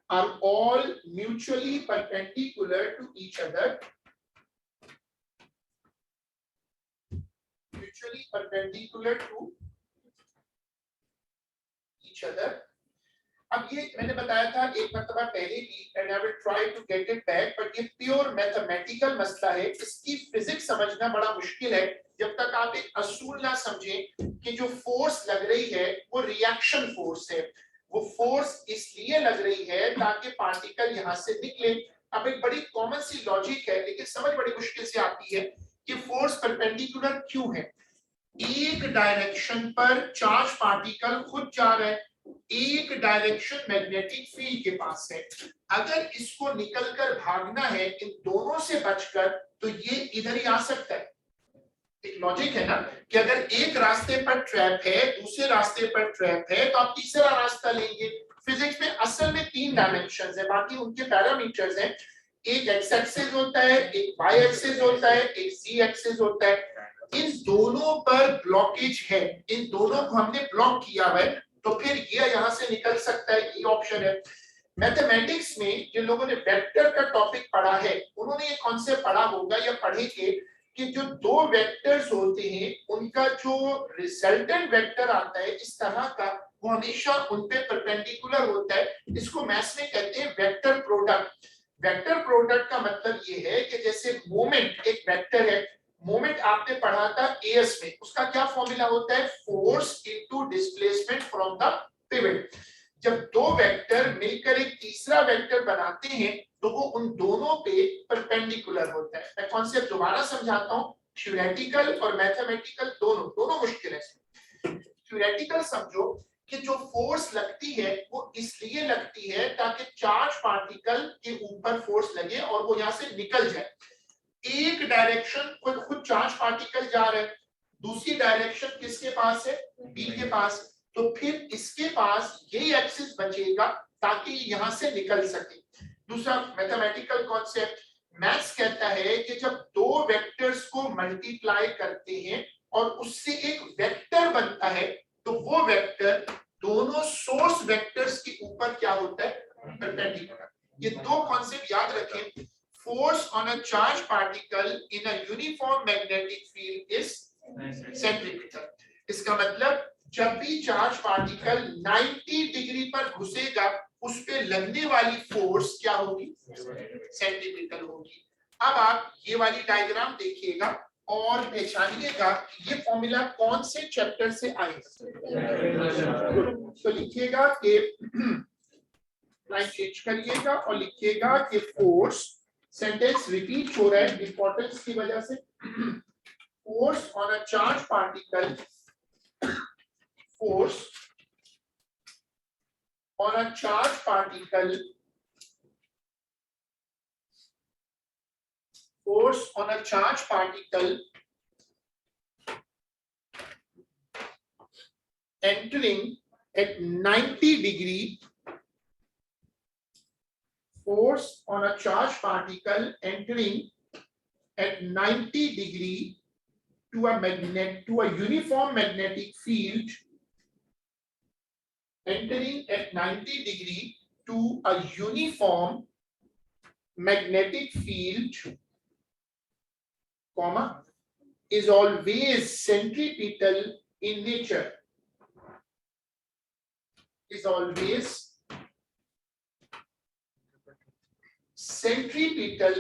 are all mutually perpendicular to each other. Mutually perpendicular to each other. अब ये मैंने बताया था एक मर्तबा पहले भी, and I will try to get it back, but ये प्योर मैथमेटिकल मसला है, इसकी फिजिक्स समझना बड़ा मुश्किल है जब तक आप एक असूल ना समझें कि जो फोर्स लग रही है वो रिएक्शन फोर्स है। वो फोर्स इसलिए लग रही है ताकि पार्टिकल यहाँ से निकले। अब एक बड़ी कॉमन सी लॉजिक है, लेकिन समझ बड़ी मुश्किल से आती है कि फोर्स परपेंडिकुलर क्यों है। एक डायरेक्शन पर चार्ज पार्टिकल खुद जा रहा है, एक डायरेक्शन मैग्नेटिक फील्ड के पास है। अगर इसको निकलकर भागना है इन दोनों से बचकर, तो ये इधर ही आ सकता है। एक लॉजिक है ना कि अगर एक रास्ते पर ट्रैप है, दूसरे रास्ते पर ट्रैप है, तो आप तीसरा रास्ता लेंगे। फिजिक्स में असल में 3 डायमेंशंस है, बाकी उनके पैरामीटर्स हैं। एक एक्स एक्सिस होता है, एक वाई एक्सिस होता है, एक जी एक्सिस होता है। इन दोनों पर ब्लॉकेज है, इन दोनों को हमने ब्लॉक किया है, तो फिर ये यहाँ से निकल सकता है, ये ऑप्शन है। मैथमेटिक्स में जिन लोगों ने वेक्टर का टॉपिक पढ़ा है, उन्होंने ये कॉन्सेप्ट पढ़ा होगा या पढ़ेंगे कि जो 2 वेक्टर्स होते हैं उनका जो रिजल्टेंट वेक्टर आता है इस तरह का, वो हमेशा उन पे परपेंडिकुलर होता है। इसको मैथ्स में कहते हैं वेक्टर प्रोडक्ट। वेक्टर प्रोडक्ट का मतलब ये है कि जैसे मोमेंट एक वेक्टर है, मोमेंट आपने पढ़ा था एएस में, उसका क्या फॉर्मूला होता है, force into displacement from the pivot. जब दो वेक्टर मिलकर एक तीसरा वेक्टर बनाते हैं तो वो उन दोनों पे परपेंडिकुलर होता है। मैं कॉन्सेप्ट दोबारा समझाता हूं, थ्योरेटिकल और मैथमेटिकल दोनों मुश्किल है। थ्योरेटिकल समझो कि जो फोर्स लगती है वो इसलिए लगती है ताकि चार्ज पार्टिकल के ऊपर फोर्स लगे और वो यहाँ से निकल जाए। एक डायरेक्शन खुद चार्ज पार्टिकल जा रहा है, दूसरी डायरेक्शन किसके पास है, बी के पास, तो फिर इसके पास ये एक्सिस बचेगा ताकि यहाँ से निकल सके। दूसरा मैथमेटिकल कॉन्सेप्ट, मैथ्स कहता है कि जब दो वेक्टर्स को मल्टीप्लाई करते हैं और उससे एक वेक्टर बनता है तो वो वेक्टर दोनों सोर्स वेक्टर्स के ऊपर क्या होता है, परपेंडिकुलर। ये दो कॉन्सेप्ट याद रखें। Force on a charge particle in a uniform magnetic field is centripetal. इसका मतलब जब भी चार्ज पार्टिकल 90 डिग्री पर घुसेगा उस पे लगने वाली फोर्स क्या होगी, सेंट्रीपिटल होगी। अब आप ये वाली डायग्राम देखिएगा और पहचानिएगा ये फॉर्मूला कौन से चैप्टर से आएगा। तो लिखिएगा कि लाइन चेंज करिएगा और लिखिएगा कि फोर्स, सेंटेंस रिपीट हो रहा है इंपॉर्टेंस की वजह से, force on a charge particle, force on a charged particle, force on a charged particle entering at 90 degree, force on a charged particle entering at 90 degree to a uniform magnetic field, entering at 90 degree to a uniform magnetic field, comma, is always centripetal in nature, is always centripetal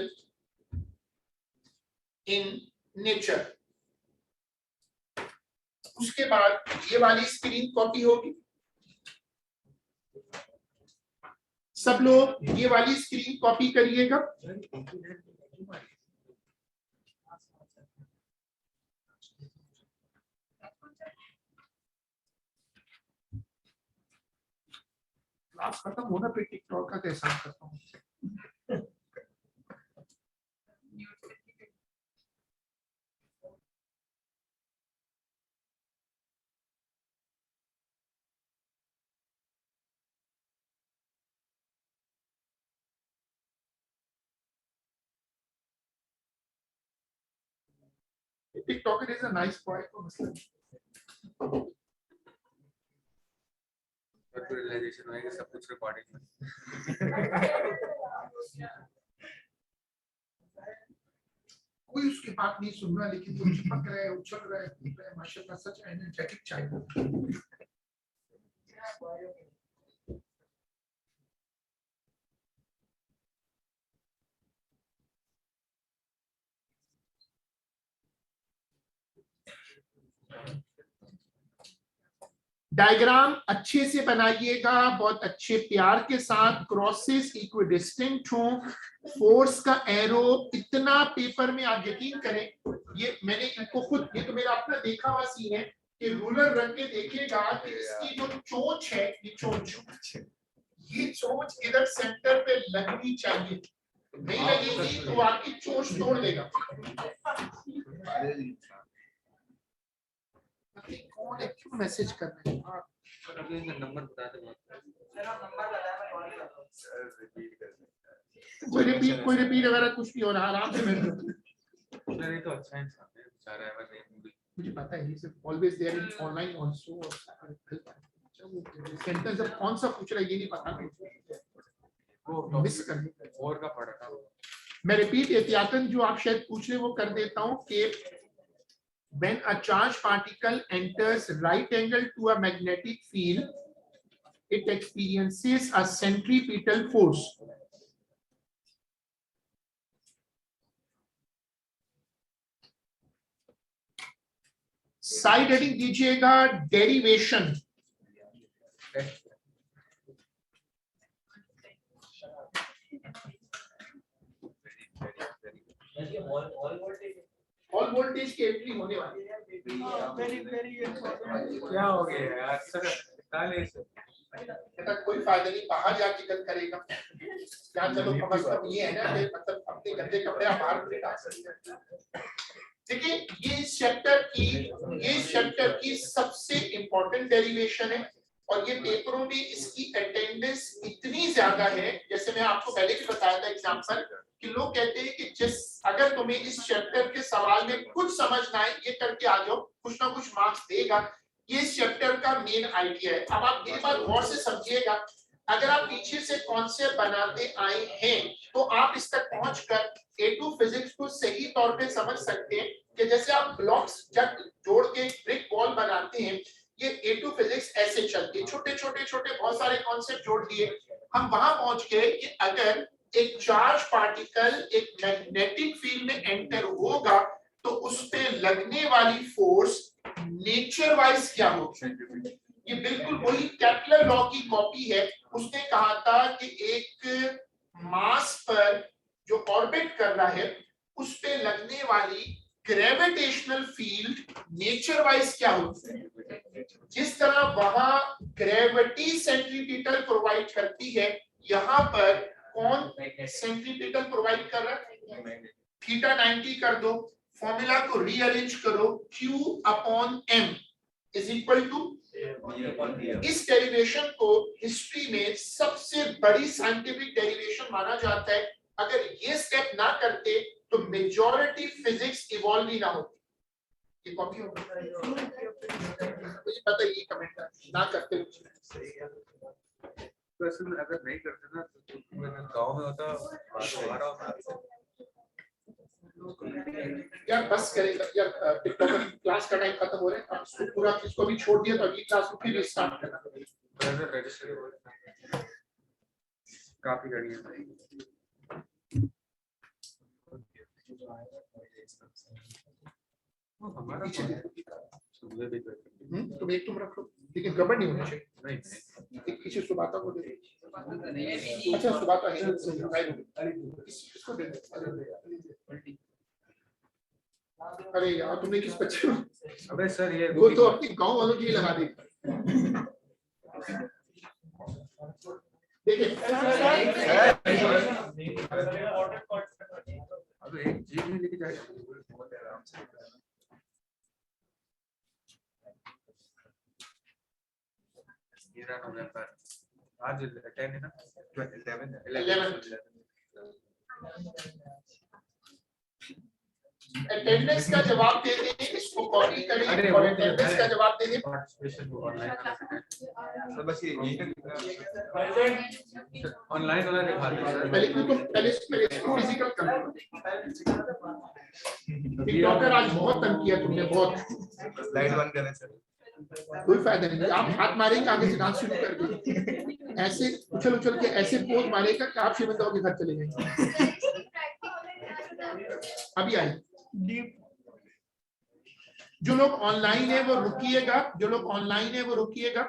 in nature। उसके बाद ये वाली स्क्रीन कॉपी होगी, सब लोग ये वाली स्क्रीन कॉपी करिएगा। क्लास खत्म होना पे टिकटॉक का कैसा करता हूँ। TikTok is a nice point for Muslims. Realisation होएगा सब कुछ रिकॉर्डिंग में। कोई उसकी बात नहीं सुन रहा, लेकिन वो चिपक रहा है, उछल रहा है, कूद रहा है, माशाल्लाह सच एनर्जेटिक चाहिए। डायग्राम अच्छे से बनाइएगा, बहुत अच्छे प्यार के साथ, क्रॉसेस इक्विडिस्टेंट हो, फोर्स का एरो इतना पेपर में आप यकीन करें, ये मैंने इनको खुद, ये तो मेरा अपना देखा हुआ सीन है कि रूलर रख के देखेगा कि इसकी जो चोंच है, ये चोंच इधर सेंटर पे लगनी चाहिए, नहीं लगेगी तो आपकी चोंच तोड़ देगा। कौन है, क्यों मैसेज कर रहे हैं आप? नंबर बता दो। कोई रिपीट वगैरह कुछ नहीं हो रहा, आराम से बैठो। नहीं तो अच्छा इंसान है, बेचारा है, नहीं मुझे पता है, he is always there in online also. Sentence अब कौन सा पूछ रहा है ये नहीं पता, वो मिस कर दिया और का पढ़ा था। मैं रिपीट एहतियातन जो आप शायद पूछ रहे वो कर देता हूं कि when a charged particle enters right angle to a magnetic field, it experiences a centripetal force. Side heading दीजिएगा डेरिवेशन। ऑल वोल्टेज की एंट्री होने वाली है। Very very important. क्या हो गया यार सर, काले से कहता कोई फायदा नहीं, बाहर जाके गल करेगा। यहाँ चलो कम से कम ये है ना कि मतलब अपने गंदे कपड़े आप बाहर नहीं डाल सकते। देखिए ये इस चैप्टर की सबसे इंपॉर्टेंट डेरिवेशन है और ये पेपरों में इसकी अटेंडेंस इतनी ज्यादा है, जैसे मैं आपको पहले भी बताया था एग्जांपल कि लोग कहते हैं कि जिस अगर तुम्हें इस चैप्टर के सवाल में कुछ समझ ना आए ये करके आ जाओ, कुछ ना कुछ मार्क्स देगा। ये इस चैप्टर का मेन आइडिया है। अब आप मेरी बात गौर से समझिएगा, अगर आप पीछे से कॉन्सेप्ट बनाते आए हैं तो आप इस तक पहुंचकर A2 फिजिक्स को सही तौर पे समझ सकते हैं कि जैसे आप ब्लॉक्स जब जोड़ के ब्रिक वॉल बनाते हैं, ये A2 फिजिक्स ऐसे चलती है, छोटे छोटे छोटे बहुत सारे कॉन्सेप्ट जोड़ दिए। हम वहां पहुंच गए कि अगर एक चार्ज पार्टिकल एक मैग्नेटिक फील्ड में एंटर होगा तो उस पे लगने वाली फोर्स नेचर वाइज क्या होगी। ये बिल्कुल वही केपलर लॉ की कॉपी है। उसने कहा था कि एक मास पर जो ऑर्बिट कर रहा है उस पे लगने वाली ग्रेविटेशनल फील्ड नेचर वाइज क्या होती है। जिस तरह वहां ग्रेविटी सेंट्रीपिटल प्रोवाइड करती है, यहाँ पर कौन सेंट्रीपिटल प्रोवाइड कर रहा है, थीटा 90 कर दो, फॉर्मूला को रीअरेंज करो, Q upon M is equal to. इस डेरिवेशन को हिस्ट्री में सबसे बड़ी साइंटिफिक डेरिवेशन माना जाता है। अगर ये स्टेप ना करते तो मेजॉरिटी फिजिक्स इवॉल्व ही ना होती। ये कॉपी होगा, मुझे पता है ये कमेंट ना करते। तो असल में अगर नहीं करते ना तो मैं गांव में होता बाहर होता। यार बस करेगा यार, टिकटॉक क्लास का टाइम खत्म हो रहा है, अब इसको पूरा इसको भी छोड़ दिया तो अगली क्लास को फिर स्टार्ट करना। ब्रदर रजिस्टर काफी गाड़ी है। हमारा पीछे सुबह भी तुम एक तुम रखो लेकिन गड़बड़ नहीं होनी चाहिए। नहीं एक पीछे सुबाता को दे। अच्छा सुबाता है इसको दे दे। अरे यार तुमने किस बच्चे को, अबे सर ये वो तो अपनी गांव वालों के लिए लगा दी। देखिए अब एक चीज नहीं लेके जाएगा आराम से। नवंबर आज 10 है ना, 11 अटेंडेंस का जवाब दे दें, इसको कॉपी करें और अटेंडेंस का जवाब दे दें। पार्टिसिपेशन को ऑनलाइन तो बस ये ऑनलाइन वाला दिखा दो सर। पहले इसको फिजिकल कर लो। टिकटॉकर आज बहुत तंग किया तुमने, बहुत। लाइट बंद करें सर। कोई फायदा नहीं, आप हाथ मारेंगे आगे से डांस शुरू कर देंगे, ऐसे उछल उछल के ऐसे पोज मारेगा कि आप शिवंत के घर चले जाएंगे। अभी आए जो लोग ऑनलाइन है वो रुकिएगा, जो लोग ऑनलाइन है वो रुकिएगा।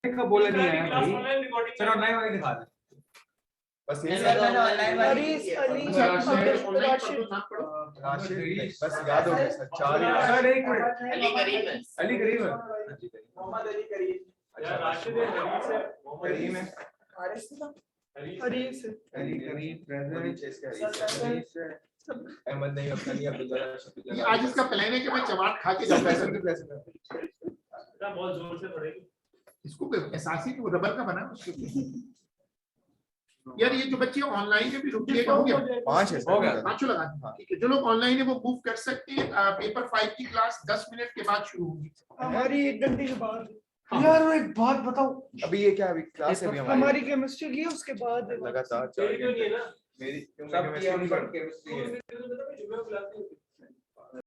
का बोला नहीं है भाई, फिर ऑनलाइन वाली दिखा दे। बस ये मैंने ऑनलाइन वाली अरीस की है। अली अच्छा, राशिद ऑनलाइन राशिद पढ़ो, नाम पढ़ो। राशिद बस याद हो गया सर, 4 ही सर एक मिनट, अली करीम है। अली करीम है। मोहम्मद अली करीम अच्छा करीम है। अरीस अली करीम प्रेजेंट अहमद नहीं अपना नहीं अब्दुल्ला ये आज इसका प्लान है कि मैं चमाट खा के जाऊंगा प्रेजेंट प्रेजेंट बहुत जोर से पड़ेगी। इसको एहसास ही कि वो रबर का बना है उसके यार ये जो बच्चे ऑनलाइन है भी रुकिएगा, हो गया 5 है हो गया। पांचों लगा दें। ठीक है, जो लोग ऑनलाइन है वो मूव कर सकते हैं। पेपर 5 की क्लास 10 मिनट के बाद शुरू होगी। हमारी 1 घंटे के बाद यार वो एक बात बताओ, अभी ये क्या अभी क्लास है अभी हमारी हमारी केमिस्ट्री की है, उसके बाद लगातार 4 तेरी तो नहीं है घंटे ना? मेरी क्यों सब मैं की केमिस्ट्री नहीं हम पढ़ केमिस्ट्री है। जुम्मे बुलाती होती।